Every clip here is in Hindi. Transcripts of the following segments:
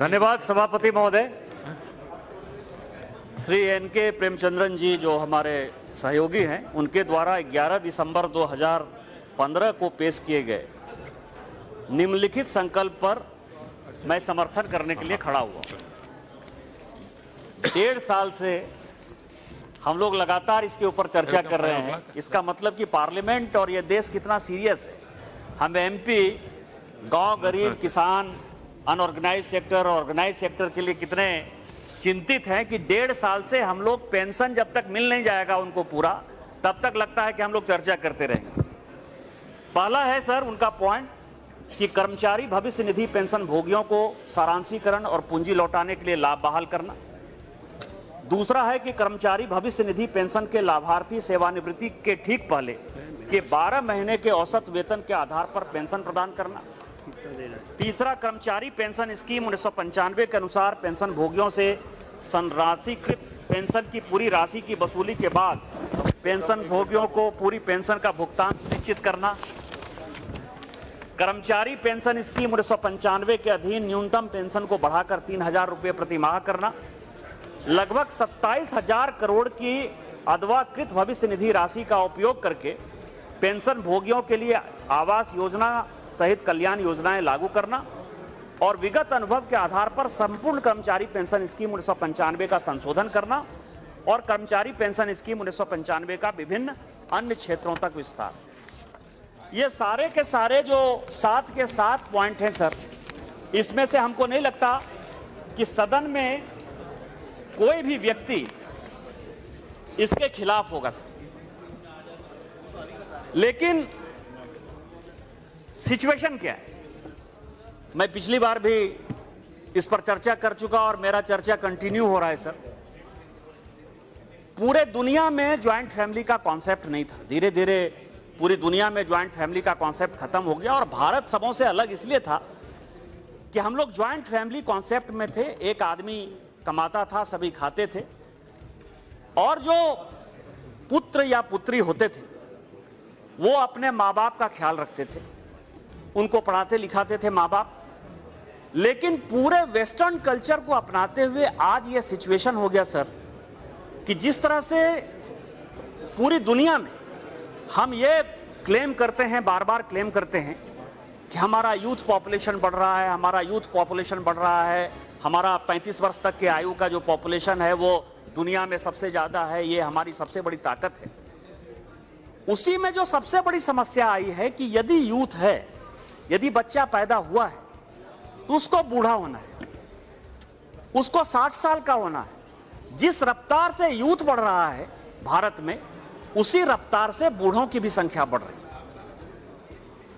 धन्यवाद सभापति महोदय। श्री एन.के. प्रेमचंद्रन जी जो हमारे सहयोगी हैं, उनके द्वारा 11 दिसंबर 2015 को पेश किए गए निम्नलिखित संकल्प पर मैं समर्थन करने के लिए खड़ा हुआ। 1.5 साल से हम लोग लगातार इसके ऊपर चर्चा कर रहे हैं। इसका मतलब कि पार्लियामेंट और ये देश कितना सीरियस है। हम एमपी गांव, गरीब, किसान, अनऑर्गेनाइज सेक्टर, ऑर्गेनाइज सेक्टर के लिए कितने चिंतित हैं कि 1.5 साल से हम लोग पेंशन जब तक मिल नहीं जाएगा उनको पूरा, तब तक लगता है कि हम लोग चर्चा करते रहेंगे। पहला है सर उनका पॉइंट कि कर्मचारी भविष्य निधि पेंशन भोगियों को सारांशीकरण और पूंजी लौटाने के लिए लाभ बहाल करना। दूसरा है कि कर्मचारी भविष्य निधि पेंशन के लाभार्थी सेवानिवृत्ति के ठीक पहले के 12 महीने के औसत वेतन के आधार पर पेंशन प्रदान करना। तीसरा, कर्मचारी पेंशन स्कीम 1995 के अनुसार पेंशन भोगियों से संराशीकृत पेंशन की पूरी राशि की वसूली के बाद पेंशन भोगियों को पूरी पेंशन का भुगतान सुनिश्चित करना। कर्मचारी पेंशन स्कीम 1995 के अधीन न्यूनतम पेंशन को बढ़ाकर 3,000 रुपये प्रति माह करना। लगभग 27,000 करोड़ की अथवाकृत भविष्य निधि राशि का उपयोग करके पेंशन भोगियों के लिए आवास योजना सहित कल्याण योजनाएं लागू करना और विगत अनुभव के आधार पर संपूर्ण कर्मचारी पेंशन स्कीम 1995 का संशोधन करना और कर्मचारी पेंशन स्कीम 1995 का विभिन्न अन्य क्षेत्रों तक विस्तार। ये सारे के सारे जो 7 के 7 पॉइंट हैं सर, इसमें से हमको नहीं लगता कि सदन में कोई भी व्यक्ति इसके खिलाफ होगा सर। लेकिन सिचुएशन क्या है, मैं पिछली बार भी इस पर चर्चा कर चुका और मेरा चर्चा कंटिन्यू हो रहा है सर। पूरे दुनिया में ज्वाइंट फैमिली का कॉन्सेप्ट नहीं था। धीरे धीरे पूरी दुनिया में ज्वाइंट फैमिली का कॉन्सेप्ट खत्म हो गया और भारत सबों से अलग इसलिए था कि हम लोग ज्वाइंट फैमिली कॉन्सेप्ट में थे। एक आदमी कमाता था, सभी खाते थे और जो पुत्र या पुत्री होते थे वो अपने माँ बाप का ख्याल रखते थे, उनको पढ़ाते लिखाते थे माँ बाप। लेकिन पूरे वेस्टर्न कल्चर को अपनाते हुए आज ये सिचुएशन हो गया सर कि जिस तरह से पूरी दुनिया में हम ये क्लेम करते हैं, बार बार क्लेम करते हैं कि हमारा यूथ पॉपुलेशन बढ़ रहा है, हमारा यूथ पॉपुलेशन बढ़ रहा है, हमारा 35 वर्ष तक के आयु का जो पॉपुलेशन है वो दुनिया में सबसे ज्यादा है, ये हमारी सबसे बड़ी ताकत है। उसी में जो सबसे बड़ी समस्या आई है कि यदि यूथ है, यदि बच्चा पैदा हुआ है तो उसको बूढ़ा होना है, उसको 60 साल का होना है। जिस रफ्तार से यूथ बढ़ रहा है भारत में, उसी रफ्तार से बूढ़ों की भी संख्या बढ़ रही है।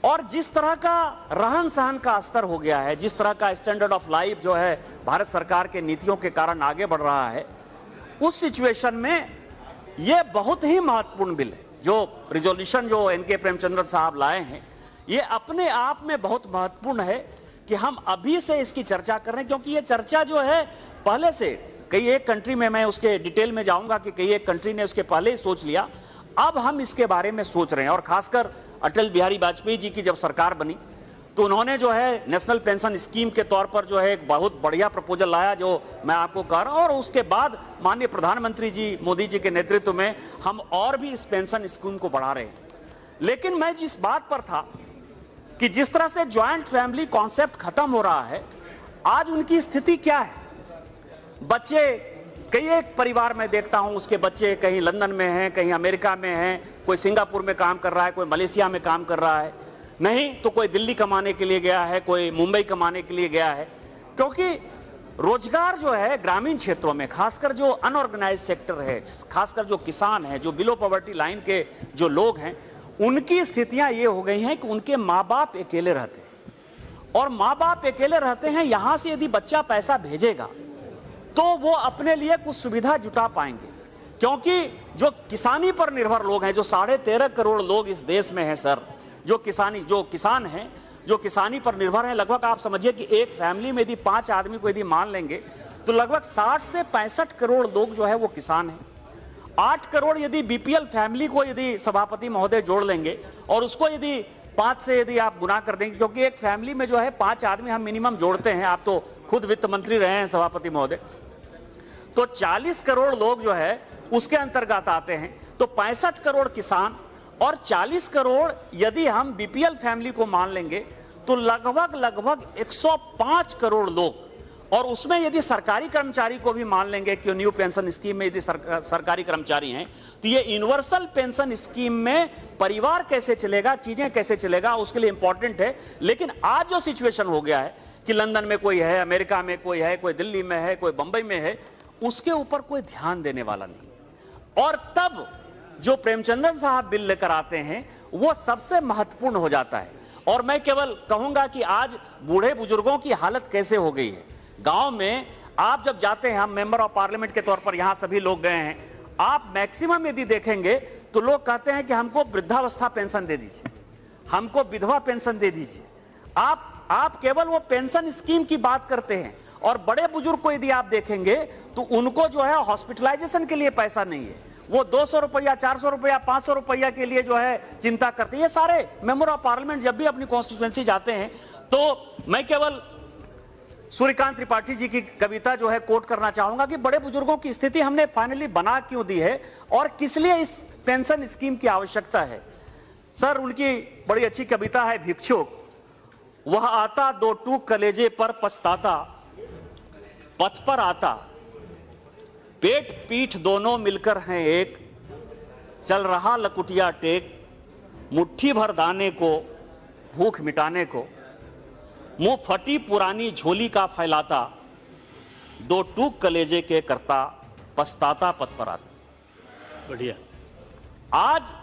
और जिस तरह का रहन सहन का स्तर हो गया है, जिस तरह का स्टैंडर्ड ऑफ लाइफ जो है भारत सरकार के नीतियों के कारण आगे बढ़ रहा है, उस सिचुएशन में यह बहुत ही महत्वपूर्ण बिल है। जो रिजोल्यूशन जो एन.के. प्रेमचंद्रन साहब लाए हैं, ये अपने आप में बहुत महत्वपूर्ण है कि हम अभी से इसकी चर्चा कर रहे हैं, क्योंकि ये चर्चा जो है पहले से कई एक कंट्री में, मैं उसके डिटेल में जाऊंगा कि कई एक कंट्री ने उसके पहले ही सोच लिया, अब हम इसके बारे में सोच रहे हैं। और खासकर अटल बिहारी वाजपेयी जी की जब सरकार बनी तो उन्होंने जो है नेशनल पेंशन स्कीम के तौर पर जो है एक बहुत बढ़िया प्रपोजल लाया, जो मैं आपको कह रहा हूं। और उसके बाद माननीय प्रधानमंत्री जी मोदी जी के नेतृत्व में हम और भी इस पेंशन स्कीम को बढ़ा रहे हैं। लेकिन मैं जिस बात पर था कि जिस तरह से ज्वाइंट फैमिली कॉन्सेप्ट खत्म हो रहा है, आज उनकी स्थिति क्या है। बच्चे, कई एक परिवार में देखता हूं, उसके बच्चे कहीं लंदन में हैं, कहीं अमेरिका में हैं, कोई सिंगापुर में काम कर रहा है, कोई मलेशिया में काम कर रहा है, नहीं तो कोई दिल्ली कमाने के लिए गया है, कोई मुंबई कमाने के लिए गया है। क्योंकि रोजगार जो है ग्रामीण क्षेत्रों में, खासकर जो अनऑर्गेनाइज सेक्टर है, खासकर जो किसान है, जो बिलो पॉवर्टी लाइन के जो लोग हैं, उनकी स्थितियां ये हो गई हैं कि उनके माँ बाप अकेले रहते हैं। और माँ बाप अकेले रहते हैं, यहां से यदि बच्चा पैसा भेजेगा तो वो अपने लिए कुछ सुविधा जुटा पाएंगे। क्योंकि जो किसानी पर निर्भर लोग हैं, जो 13.5 करोड़ लोग इस देश में हैं सर, जो किसान हैं, जो किसानी पर निर्भर हैं, लगभग आप समझिए कि एक फैमिली में यदि 5 आदमी को यदि मान लेंगे तो लगभग 60 से 65 करोड़ लोग जो है वो किसान हैं। 8 करोड़ यदि बीपीएल फैमिली को यदि सभापति महोदय जोड़ लेंगे और उसको यदि 5 से यदि आप गुना कर देंगे, क्योंकि एक फैमिली में जो है 5 आदमी हम मिनिमम जोड़ते हैं, आप तो खुद वित्त मंत्री रहे हैं सभापति महोदय, तो 40 करोड़ लोग जो है उसके अंतर्गत आते हैं। तो 65 करोड़ किसान और 40 करोड़ यदि हम बीपीएल फैमिली को मान लेंगे तो लगभग 105 करोड़ लोग, और उसमें यदि सरकारी कर्मचारी को भी मान लेंगे कि न्यू पेंशन स्कीम में यदि सरकारी कर्मचारी हैं, तो ये यूनिवर्सल पेंशन स्कीम में परिवार कैसे चलेगा, चीजें कैसे चलेगा, उसके लिए इंपॉर्टेंट है। लेकिन आज जो सिचुएशन हो गया है कि लंदन में कोई है, अमेरिका में कोई है, कोई दिल्ली में है, कोई बंबई में है, उसके ऊपर कोई ध्यान देने वाला नहीं। और तब जो प्रेमचंद्रन साहब बिल लेकर आते हैं वो सबसे महत्वपूर्ण हो जाता है। और मैं केवल कहूंगा कि आज बूढ़े बुजुर्गों की हालत कैसे हो गई है। गांव में आप जब जाते हैं, हम मेंबर ऑफ पार्लियामेंट के तौर पर यहां सभी लोग गए हैं, आप मैक्सिमम यदि देखेंगे तो लोग कहते हैं कि हमको वृद्धावस्था पेंशन दे दीजिए, हमको विधवा पेंशन दे दीजिए। आप केवल वो पेंशन स्कीम की बात करते हैं, और बड़े बुजुर्ग को यदि आप देखेंगे तो उनको जो है हॉस्पिटलाइजेशन के लिए पैसा नहीं है, वो 200 रुपया, 400 रुपया, 500 रुपया के लिए जो है चिंता करते हैं। ये सारे मेंबर ऑफ पार्लियामेंट जब भी अपनी कॉन्स्टिट्यूएंसी जाते हैं, तो मैं केवल सूर्यकांत त्रिपाठी जी की कविता जो है कोट करना चाहूंगा कि बड़े बुजुर्गों की स्थिति हमने फाइनली बना क्यों दी है और किस लिए इस पेंशन स्कीम की आवश्यकता है। सर, उनकी बड़ी अच्छी कविता है, भिक्षुक। वह आता 2 टूक कलेजे पर पछताता, पथ पर आता, पेट पीठ दोनों मिलकर हैं एक, चल रहा लकुटिया टेक, मुट्ठी भर दाने को भूख मिटाने को, मुंह फटी पुरानी झोली का फैलाता, 2 टूक कलेजे के करता, पछताता पथ पर आता। बढ़िया। आज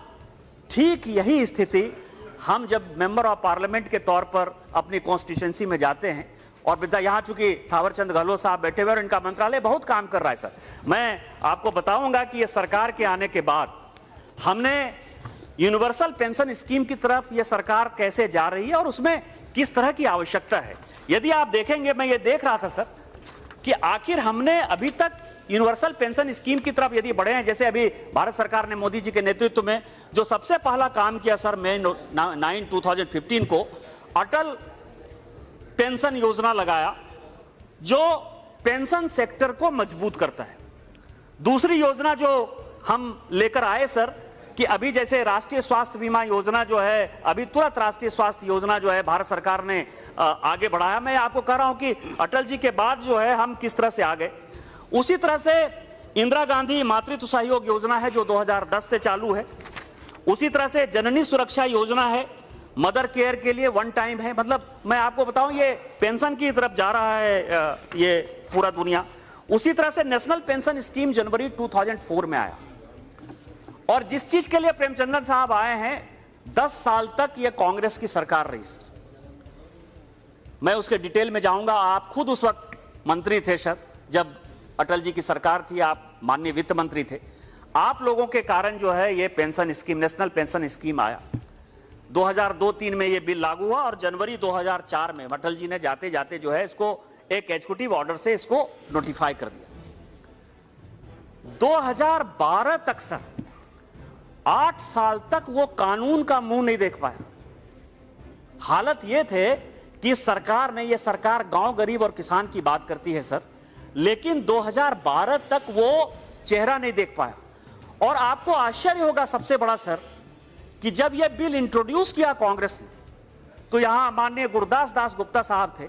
ठीक यही स्थिति हम जब मेंबर ऑफ पार्लियामेंट के तौर पर अपनी कॉन्स्टिट्यूएंसी में जाते हैं, और विद्या यहां चूंकि थावरचंद गहलोत साहब बैठे हुए और इनका मंत्रालय बहुत काम कर रहा है। सर, मैं आपको बताऊंगा कि ये सरकार के आने के बाद हमने यूनिवर्सल पेंशन स्कीम की तरफ ये सरकार कैसे जा रही है और उसमें किस तरह की आवश्यकता है। यदि आप देखेंगे, मैं ये देख रहा था सर कि आखिर हमने अभी तक यूनिवर्सल पेंशन स्कीम की तरफ यदि बढ़े हैं, जैसे अभी भारत सरकार ने मोदी जी के नेतृत्व में जो सबसे पहला काम किया सर, मई 9, 2015 को अटल पेंशन योजना लगाया, जो पेंशन सेक्टर को मजबूत करता है। दूसरी योजना जो हम लेकर आए सर, कि अभी जैसे राष्ट्रीय स्वास्थ्य बीमा योजना जो है, अभी तुरंत राष्ट्रीय स्वास्थ्य योजना जो है भारत सरकार ने आगे बढ़ाया। मैं आपको कह रहा हूं कि अटल जी के बाद जो है हम किस तरह से आ गए। उसी तरह से इंदिरा गांधी मातृत्व सहयोग योजना है जो 2010 से चालू है। उसी तरह से जननी सुरक्षा योजना है, मदर केयर के लिए 1 टाइम है। मतलब मैं आपको बताऊं, ये पेंशन की तरफ जा रहा है ये पूरा दुनिया। उसी तरह से नेशनल पेंशन स्कीम जनवरी 2004 में आया, और जिस चीज के लिए प्रेमचंद्रन साहब आए हैं, 10 साल तक ये कांग्रेस की सरकार रही। मैं उसके डिटेल में जाऊंगा, आप खुद उस वक्त मंत्री थे सर, जब अटल जी की सरकार थी, आप माननीय वित्त मंत्री थे। आप लोगों के कारण जो है ये pension scheme, national pension scheme आया। 2002-3 में ये बिल लागू हुआ, और जनवरी 2004 में अटल जी ने जाते जाते जो है इसको एक एग्जीक्यूटिव ऑर्डर से इसको नोटिफाई कर दिया। 2012 तक सर, 8 साल तक वो कानून का मुंह नहीं देख पाया। हालत ये थे कि सरकार ने, ये सरकार गांव गरीब और किसान की बात करती है सर, लेकिन 2012 तक वो चेहरा नहीं देख पाया। और आपको आश्चर्य होगा सबसे बड़ा सर, कि जब यह बिल इंट्रोड्यूस किया कांग्रेस ने, तो यहां माननीय गुरदास दास गुप्ता साहब थे।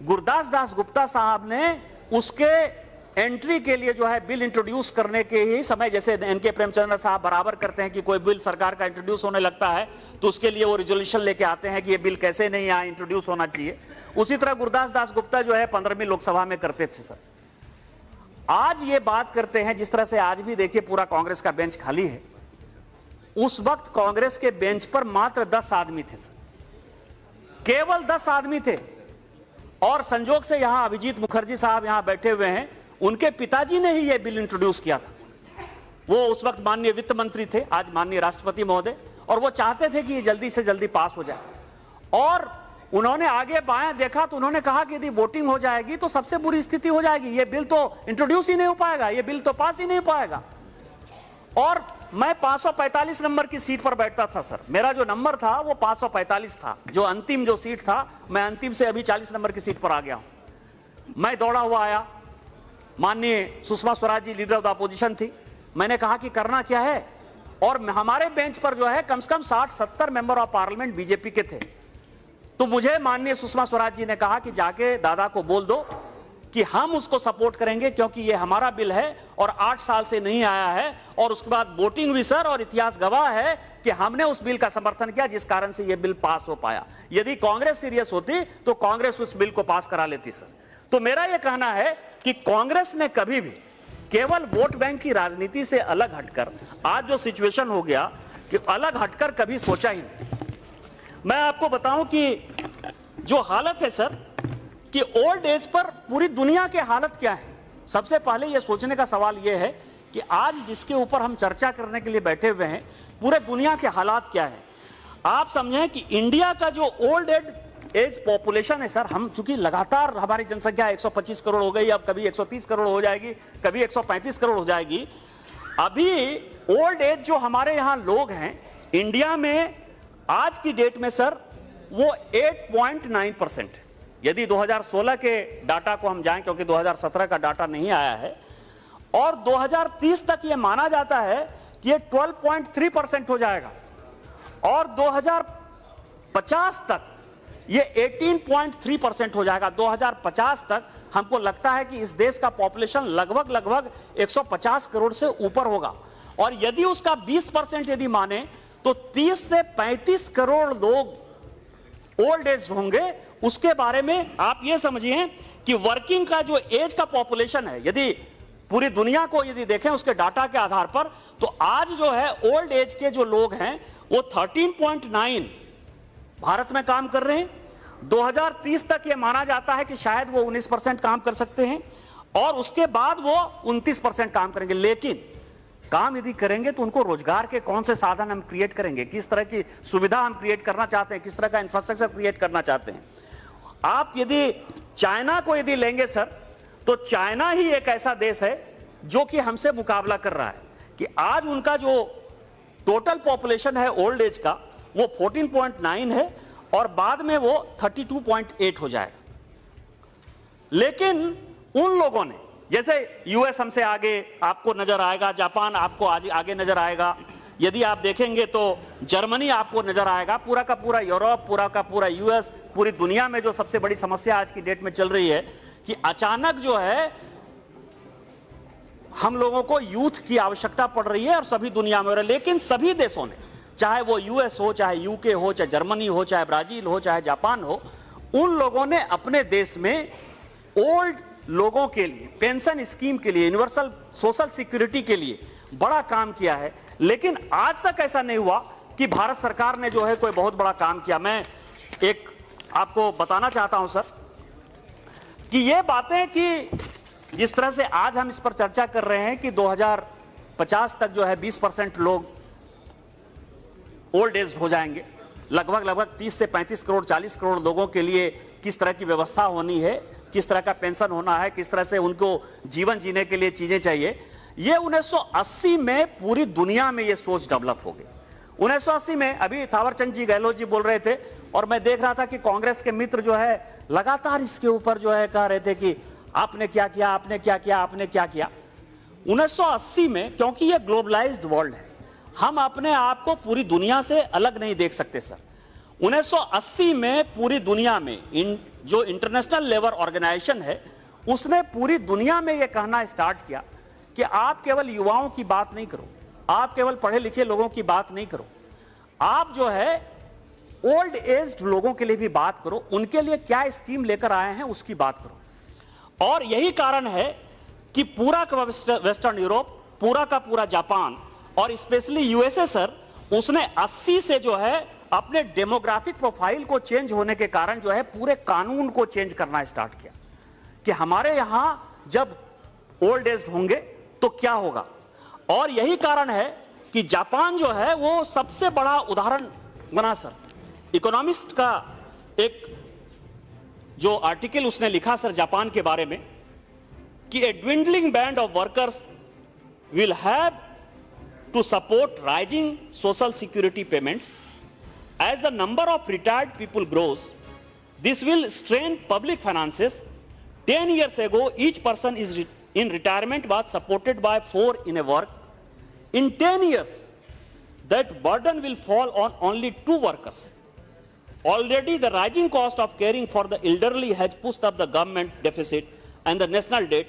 गुरदास दास गुप्ता साहब ने उसके एंट्री के लिए जो है बिल इंट्रोड्यूस करने के ही समय, जैसे एनके प्रेमचंद्र साहब बराबर करते हैं कि कोई बिल सरकार का इंट्रोड्यूस होने लगता है तो उसके लिए वो रिजोल्यूशन लेके आते हैं कि ये बिल कैसे नहीं यहाँ इंट्रोड्यूस होना चाहिए। उसी तरह गुरदास दास गुप्ता जो है 15वीं लोकसभा में करते थे सर। आज ये बात करते हैं, जिस तरह से आज भी देखिए पूरा कांग्रेस का बेंच खाली है, उस वक्त कांग्रेस के बेंच पर मात्र 10 आदमी थे सर, केवल 10 आदमी थे। और संजोग से यहां अभिजीत मुखर्जी साहब यहां बैठे हुए हैं, उनके पिताजी ने ही यह बिल इंट्रोड्यूस किया था। वो उस वक्त माननीय वित्त मंत्री थे, आज माननीय राष्ट्रपति महोदय, और वो चाहते थे कि ये जल्दी से जल्दी पास हो जाए। और उन्होंने आगे बाएं देखा तो उन्होंने कहा कि यदि वोटिंग हो जाएगी तो सबसे बुरी स्थिति हो जाएगी, ये बिल तो इंट्रोड्यूस ही नहीं हो पाएगा, ये बिल तो पास ही नहीं हो पाएगा। और मैं 545 नंबर की सीट पर बैठता था सर। मेरा जो नंबर था वो 545 था, जो अंतिम जो सीट था। मैं अंतिम से अभी 40 नंबर की सीट पर आ गया हूं। मैं दौड़ा हुआ आया, माननीय Sushma Swaraj ji leader of the opposition थी। मैंने कहा कि करना क्या है, और हमारे बेंच पर जो है कम से कम 60-70 मेंबर ऑफ पार्लियामेंट बीजेपी के थे। तो मुझे माननीय सुषमा स्वराज जी ने कहा कि जाके दादा को बोल दो कि हम उसको सपोर्ट करेंगे, क्योंकि ये हमारा बिल है और 8 साल से नहीं आया है। और उसके बाद वोटिंग भी सर, और इतिहास गवाह है कि हमने उस बिल का समर्थन किया, जिस कारण से ये बिल पास हो पाया। यदि कांग्रेस सीरियस होती तो कांग्रेस उस बिल को पास करा लेती सर। तो मेरा यह कहना है कि कांग्रेस ने कभी भी केवल वोट बैंक की राजनीति से अलग हटकर, आज जो सिचुएशन हो गया कि अलग हटकर कभी सोचा ही नहीं। मैं आपको बताऊं कि जो हालत है सर, कि ओल्ड एज पर पूरी दुनिया की हालत क्या है। सबसे पहले यह सोचने का सवाल यह है कि आज जिसके ऊपर हम चर्चा करने के लिए बैठे हुए हैं, पूरे दुनिया के हालात क्या है। आप समझें कि इंडिया का जो ओल्ड एज पॉपुलेशन है सर, हम चूंकि लगातार हमारी जनसंख्या 125 करोड़ हो गई, अब कभी 130 करोड़ हो जाएगी, कभी 135 करोड़ हो जाएगी। अभी ओल्ड एज जो हमारे यहां लोग हैं इंडिया में आज की डेट में सर, वो 8.9% है। यदि 2016 के डाटा को हम जाएं, क्योंकि 2017 का डाटा नहीं आया है, और 2030 तक ये माना जाता है कि ये 12.3% हो जाएगा, और 2050 तक ये 18.3% हो जाएगा। 2050 तक हमको लगता है कि इस देश का पॉपुलेशन लगभग 150 करोड़ से ऊपर होगा, और यदि उसका 20% यदि माने तो 30 से 35 करोड़ लोग ओल्ड एज होंगे। उसके बारे में आप ये समझिए कि वर्किंग का जो एज का पॉपुलेशन है, यदि पूरी दुनिया को यदि देखें उसके डाटा के आधार पर, तो आज जो है ओल्ड एज के जो लोग हैं वो 13.9 भारत में काम कर रहे हैं। 2030 तक ये माना जाता है कि शायद वो 19% काम कर सकते हैं, और उसके बाद वो 29% काम करेंगे। लेकिन काम यदि करेंगे तो उनको रोजगार के कौन से साधन हम क्रिएट करेंगे, किस तरह की सुविधा हम क्रिएट करना चाहते हैं, किस तरह का इंफ्रास्ट्रक्चर क्रिएट करना चाहते हैं। आप यदि चाइना को यदि लेंगे सर, तो चाइना ही एक ऐसा देश है जो कि हमसे मुकाबला कर रहा है कि आज उनका जो टोटल पॉपुलेशन है ओल्ड एज का वो 14.9 है, और बाद में वो 32.8 हो जाएगा। लेकिन उन लोगों ने, जैसे यूएस हमसे आगे आपको नजर आएगा, जापान आपको आगे नजर आएगा, यदि आप देखेंगे तो जर्मनी आपको नजर आएगा, पूरा का पूरा यूरोप, पूरा का पूरा यूएस, पूरी दुनिया में जो सबसे बड़ी समस्या आज की डेट में चल रही है कि अचानक जो है हम लोगों को यूथ की आवश्यकता पड़ रही है, और सभी दुनिया में हो रहा है। लेकिन सभी देशों ने, चाहे वो यूएस हो, चाहे यूके हो, चाहे जर्मनी हो, चाहे ब्राजील हो, चाहे जापान हो, उन लोगों ने अपने देश में ओल्ड लोगों के लिए पेंशन स्कीम के लिए, यूनिवर्सल सोशल सिक्योरिटी के लिए बड़ा काम किया है। लेकिन आज तक ऐसा नहीं हुआ कि भारत सरकार ने जो है कोई बहुत बड़ा काम किया। मैं एक आपको बताना चाहता हूं सर कि ये बातें कि जिस तरह से आज हम इस पर चर्चा कर रहे हैं कि 2050 तक जो है 20% लोग ओल्ड एज हो जाएंगे, लगभग 30 से 35 करोड़ 40 करोड़ लोगों के लिए किस तरह की व्यवस्था होनी है, किस तरह का पेंशन होना है, किस तरह से उनको जीवन जीने के लिए चीजें चाहिए। ये 1980 में पूरी दुनिया में ये सोच डेवलप हो गई। 1980 में अभी थावरचंद जी गहलोत जी बोल रहे थे, और मैं देख रहा था कि कांग्रेस के मित्र जो है लगातार इसके ऊपर जो है कह रहे थे कि आपने क्या किया, आपने क्या किया, आपने क्या किया। 1980 में, क्योंकि ये ग्लोबलाइज्ड वर्ल्ड है, हम अपने आप को पूरी दुनिया से अलग नहीं देख सकते सर। 1980 में पूरी दुनिया में जो इंटरनेशनल लेबर ऑर्गेनाइजेशन है, उसने पूरी दुनिया में यह कहना स्टार्ट किया कि आप केवल युवाओं की बात नहीं करो, आप केवल पढ़े लिखे लोगों की बात नहीं करो, आप जो है ओल्ड एज्ड लोगों के लिए भी बात करो, उनके लिए क्या स्कीम लेकर आए हैं उसकी बात करो। और यही कारण है कि पूरा का वेस्टर्न यूरोप, पूरा का पूरा जापान और स्पेशली यूएसए सर, उसने 80 से जो है अपने डेमोग्राफिक प्रोफाइल को चेंज होने के कारण जो है पूरे कानून को चेंज करना स्टार्ट किया कि हमारे यहां जब ओल्ड एज होंगे तो क्या होगा। और यही कारण है कि जापान जो है वो सबसे बड़ा उदाहरण बना सर। इकोनॉमिस्ट का एक जो आर्टिकल उसने लिखा सर जापान के बारे में कि a dwindling band of workers will have to support rising social security payments. As the number of retired people grows, this will strain public finances. 10 years ago, each person in retirement was supported by 4 in a work. In 10 years, that burden will fall on only 2 workers. Already, the rising cost of caring for the elderly has pushed up the government deficit and the national debt.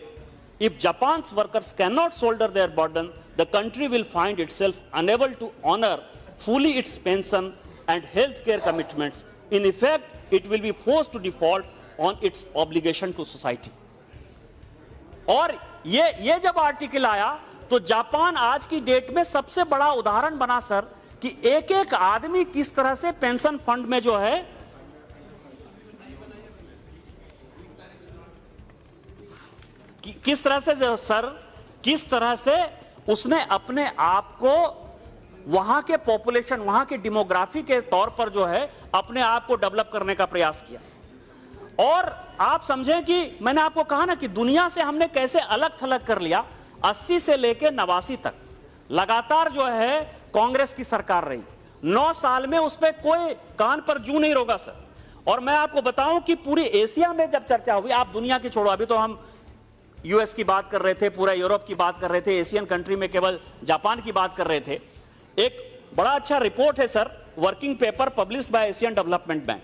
If Japan's workers cannot shoulder their burden, the country will find itself unable to honor fully its pension and health care commitments. In effect, it will be forced to default on its obligation to society. और ये जब आर्टिकल आया तो जापान आज की डेट में सबसे बड़ा उदाहरण बना सर कि एक एक आदमी किस तरह से पेंशन फंड में जो है किस तरह से उसने अपने आप को वहां के पॉपुलेशन, वहां के डेमोग्राफी के तौर पर जो है अपने आप को डेवलप करने का प्रयास किया। और आप समझें कि मैंने आपको कहा ना कि दुनिया से हमने कैसे अलग थलग कर लिया। 80 से लेकर 89 तक लगातार जो है कांग्रेस की सरकार रही। 9 साल में उस पर कोई कान पर जू नहीं रोका सर। और मैं आपको बताऊं कि पूरी एशिया में जब चर्चा हुई, आप दुनिया की छोड़ो, अभी तो हम यूएस की बात कर रहे थे, पूरा यूरोप की बात कर रहे थे, एशियन कंट्री में केवल जापान की बात कर रहे थे। एक बड़ा अच्छा रिपोर्ट है sir, working paper published by Asian development bank,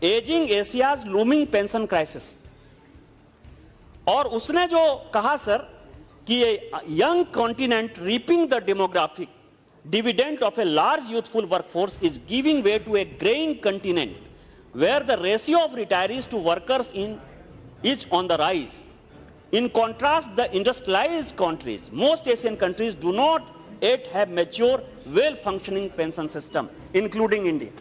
ageing Asia's looming pension crisis. और उसने जो कहा सर कि young continent reaping the demographic dividend of a large youthful workforce is giving way to a graying continent where the ratio of retirees to workers is on the rise. In contrast, the industrialized countries, most Asian countries, do not yet have mature, well-functioning pension system, including India.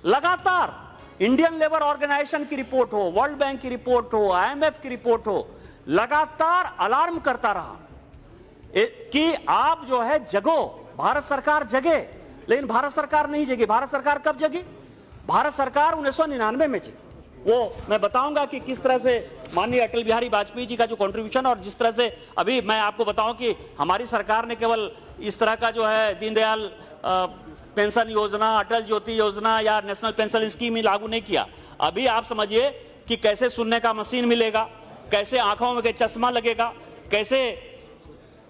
लगातार इंडियन लेबर ऑर्गेनाइजेशन की रिपोर्ट हो, वर्ल्ड बैंक की रिपोर्ट हो, IMF की रिपोर्ट हो, लगातार अलार्म करता रहा कि आप जो है जगो, भारत सरकार जगे। लेकिन भारत सरकार नहीं जगी। भारत सरकार कब जगी? भारत सरकार 1999 में जगी। वो मैं बताऊंगा कि किस तरह से माननीय अटल बिहारी वाजपेयी जी का जो कंट्रीब्यूशन, और जिस तरह से अभी मैं आपको बताऊं कि हमारी सरकार ने केवल इस तरह का जो है दीनदयाल पेंशन योजना, अटल ज्योति योजना या नेशनल पेंशन स्कीम ही लागू नहीं किया। अभी आप समझिए कि कैसे सुनने का मशीन मिलेगा, कैसे आंखों में चश्मा लगेगा, कैसे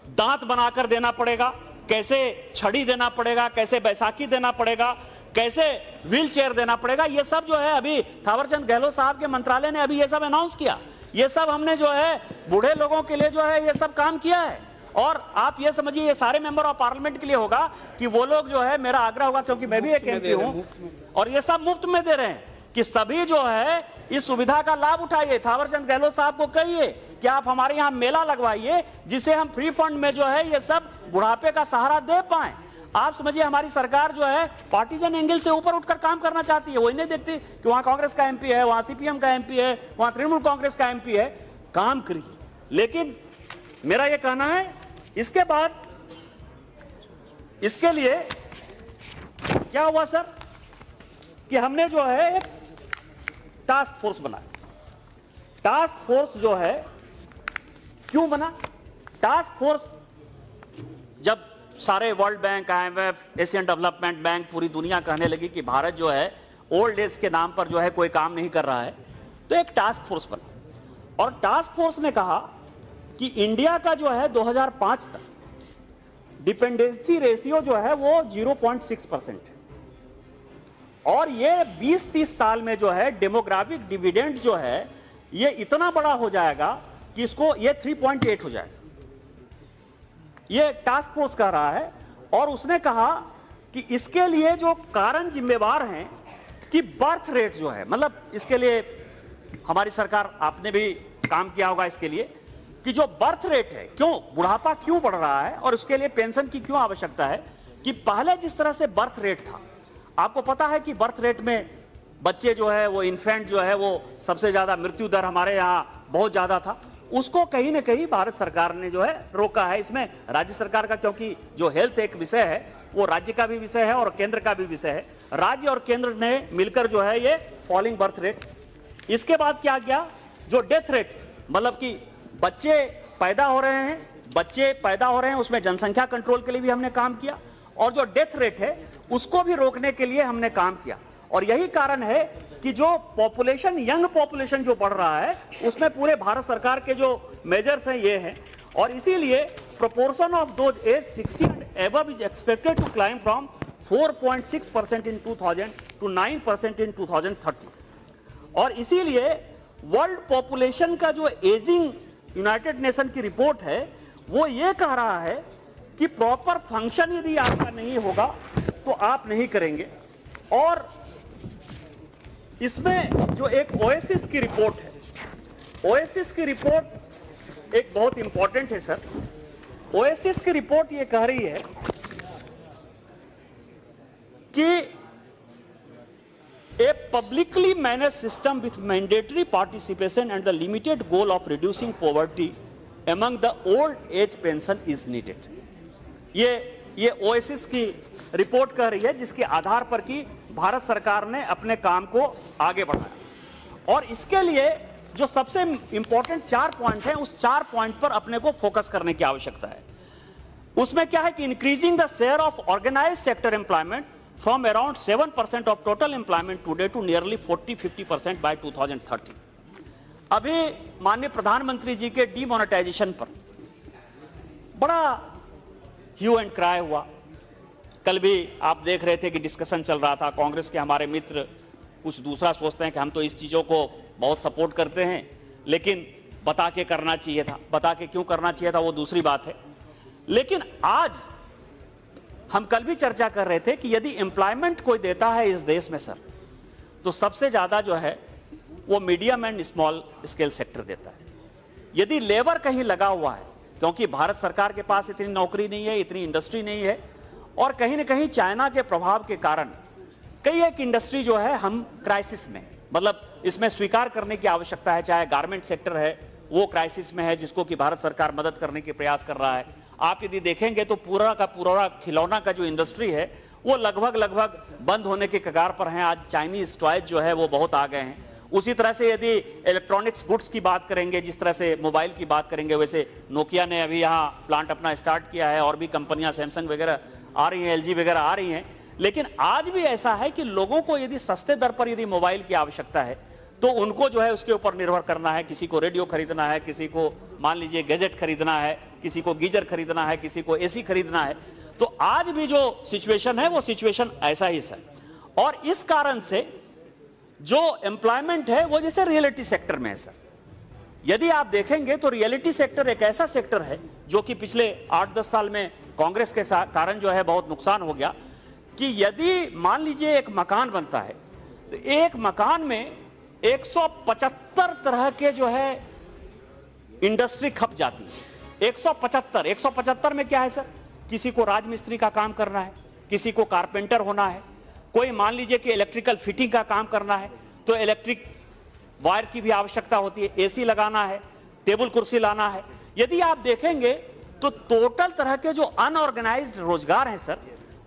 दांत बनाकर देना पड़ेगा, कैसे छड़ी देना पड़ेगा, कैसे बैसाखी देना पड़ेगा, कैसे व्हील चेयर देना पड़ेगा। ये सब जो है अभी थावरचंद गहलोत साहब के मंत्रालय ने अभी ये सब अनाउंस किया। ये सब हमने जो है बूढ़े लोगों के लिए जो है ये सब काम किया है। और आप ये समझिए ये सारे मेंबर ऑफ पार्लियामेंट के लिए होगा कि वो लोग जो है, मेरा आग्रह होगा क्योंकि मैं भी एक एमपी हूं, और ये सब मुफ्त में दे रहे हैं कि सभी जो है इस सुविधा का लाभ उठाइए। थावरचंद गहलोत साहब को कहिए कि आप हमारे यहाँ मेला लगवाइए जिसे हम फ्री फंड में जो है ये सब बुढ़ापे का सहारा दे पाए। आप समझिए हमारी सरकार जो है पार्टीजन एंगल से ऊपर उठकर काम करना चाहती है। वही नहीं देखती कि वहां कांग्रेस का एमपी है, वहां सीपीएम का एमपी है, वहां तृणमूल कांग्रेस का एमपी है। काम करिए। लेकिन मेरा ये कहना है इसके बाद इसके लिए क्या हुआ सर कि हमने जो है एक टास्क फोर्स बनाया। टास्क फोर्स जो है क्यों बना? टास्क फोर्स जब सारे world bank, IMF, Asian development bank, पूरी दुनिया कहने लगी कि भारत जो है ओल्ड एज के नाम पर जो है कोई काम नहीं कर रहा है, तो एक टास्क फोर्स बना। और टास्क फोर्स ने कहा कि इंडिया का जो है 2005 तक डिपेंडेंसी रेशियो जो है वो 0.6% है, और ये 20-30 साल में जो है डेमोग्राफिक डिविडेंड जो है ये इतना बड़ा हो जाएगा कि इसको ये 3.8 हो जाएगा। ये टास्क फोर्स कह रहा है। और उसने कहा कि इसके लिए जो कारण जिम्मेवार हैं कि बर्थ रेट जो है, मतलब इसके लिए हमारी सरकार, आपने भी काम किया होगा इसके लिए, कि जो बर्थ रेट है, क्यों बुढ़ापा क्यों बढ़ रहा है और उसके लिए पेंशन की क्यों आवश्यकता है। कि पहले जिस तरह से बर्थ रेट था, आपको पता है कि बर्थ रेट में बच्चे जो है वो इन्फेंट जो है वो सबसे ज्यादा मृत्यु दर हमारे यहाँ बहुत ज्यादा था। उसको कहीं ना कहीं भारत सरकार ने जो है रोका है। इसमें राज्य सरकार का, क्योंकि जो हेल्थ एक विषय है वो राज्य का भी विषय है और केंद्र का भी विषय है, राज्य और केंद्र ने मिलकर जो है ये फॉलिंग बर्थ रेट। इसके बाद क्या किया, जो डेथ रेट, मतलब कि बच्चे पैदा हो रहे हैं बच्चे पैदा हो रहे हैं उसमें जनसंख्या कंट्रोल के लिए भी हमने काम किया, और जो डेथ रेट है उसको भी रोकने के लिए हमने काम किया। और यही कारण है कि जो पॉपुलेशन, यंग पॉपुलेशन जो बढ़ रहा है, उसमें पूरे भारत सरकार के जो मेजर्स हैं ये हैं, और इसीलिए proportion of those age 60 and above is expected to climb from 4.6% in 2000 to 9% in 2030। और इसीलिए वर्ल्ड पॉपुलेशन का जो एजिंग यूनाइटेड नेशन की रिपोर्ट है वो ये कह रहा है कि प्रॉपर फंक्शन यदि आपका नहीं होगा तो आप नहीं करेंगे। और इसमें जो एक ओएसिस की रिपोर्ट है, ओएसिस की रिपोर्ट एक बहुत इंपॉर्टेंट है सर। ओएसिस की रिपोर्ट ये कह रही है कि a publicly managed system with mandatory participation and the limited goal of reducing poverty among the old age pension is needed। ये ओएसिस की रिपोर्ट कह रही है, जिसके आधार पर कि भारत सरकार ने अपने काम को आगे बढ़ाया। और इसके लिए जो सबसे इंपॉर्टेंट 4 पॉइंट हैं, उस 4 पॉइंट पर अपने को फोकस करने की आवश्यकता है। उसमें क्या है कि increasing the share of organised sector employment from around 7% of total employment today to nearly 40-50% by 2030। अभी माननीय प्रधानमंत्री जी के डीमोनेटाइजेशन पर बड़ा ह्यू एंड क्राई हुआ। कल भी आप देख रहे थे कि डिस्कशन चल रहा था। कांग्रेस के हमारे मित्र कुछ दूसरा सोचते हैं कि हम तो इस चीजों को बहुत सपोर्ट करते हैं, लेकिन बता के करना चाहिए था। बता के क्यों करना चाहिए था वो दूसरी बात है। लेकिन आज हम कल भी चर्चा कर रहे थे कि यदि एम्प्लॉयमेंट कोई देता है इस देश में सर, तो सबसे ज्यादा जो है वो medium and small scale sector देता है। यदि लेबर कहीं लगा हुआ है, क्योंकि भारत सरकार के पास इतनी नौकरी नहीं है, इतनी इंडस्ट्री नहीं है, और कहीं ना कहीं चाइना के प्रभाव के कारण कई एक इंडस्ट्री जो है हम क्राइसिस में, मतलब इसमें स्वीकार करने की आवश्यकता है। चाहे गारमेंट सेक्टर है वो क्राइसिस में है, जिसको कि भारत सरकार मदद करने के प्रयास कर रहा है। आप यदि देखेंगे तो पूरा का पूरा खिलौना का जो इंडस्ट्री है वो लगभग बंद होने के कगार पर हैं। आज चाइनीज टॉयज जो है वो बहुत आ गए हैं। उसी तरह से यदि इलेक्ट्रॉनिक्स गुड्स की बात करेंगे, जिस तरह से मोबाइल की बात करेंगे, वैसे नोकिया ने अभी यहाँ प्लांट अपना स्टार्ट किया है, और भी कंपनियां सैमसंग वगैरह आ रही हैं, एलजी वगैरह आ रही हैं। लेकिन आज भी ऐसा है कि लोगों को यदि सस्ते दर पर यदि मोबाइल की आवश्यकता है तो उनको जो है उसके ऊपर निर्भर करना है। किसी को रेडियो खरीदना है, किसी को मान लीजिए गैजेट खरीदना है, किसी को गीजर खरीदना है, किसी को एसी खरीदना है। तो आज भी जो सिचुएशन है वो सिचुएशन ऐसा ही सर। और इस कारण से जो एम्प्लॉयमेंट है वो जैसे रियलिटी सेक्टर में है सर। यदि आप देखेंगे तो रियलिटी सेक्टर एक ऐसा सेक्टर है जो कि पिछले 8-10 साल में कांग्रेस के कारण जो है बहुत नुकसान हो गया। कि यदि मान लीजिए एक मकान बनता है तो एक मकान में 175 तरह के जो है इंडस्ट्री खप जाती है। 175 में क्या है सर? किसी को राजमिस्त्री का काम करना है, किसी को कारपेंटर होना है, कोई मान लीजिए कि इलेक्ट्रिकल फिटिंग का काम करना है तो इलेक्ट्रिक वायर की भी आवश्यकता होती है, एसी लगाना है, टेबल कुर्सी लाना है। यदि आप देखेंगे तो टोटल तरह के जो अनऑर्गेनाइज्ड रोजगार हैं सर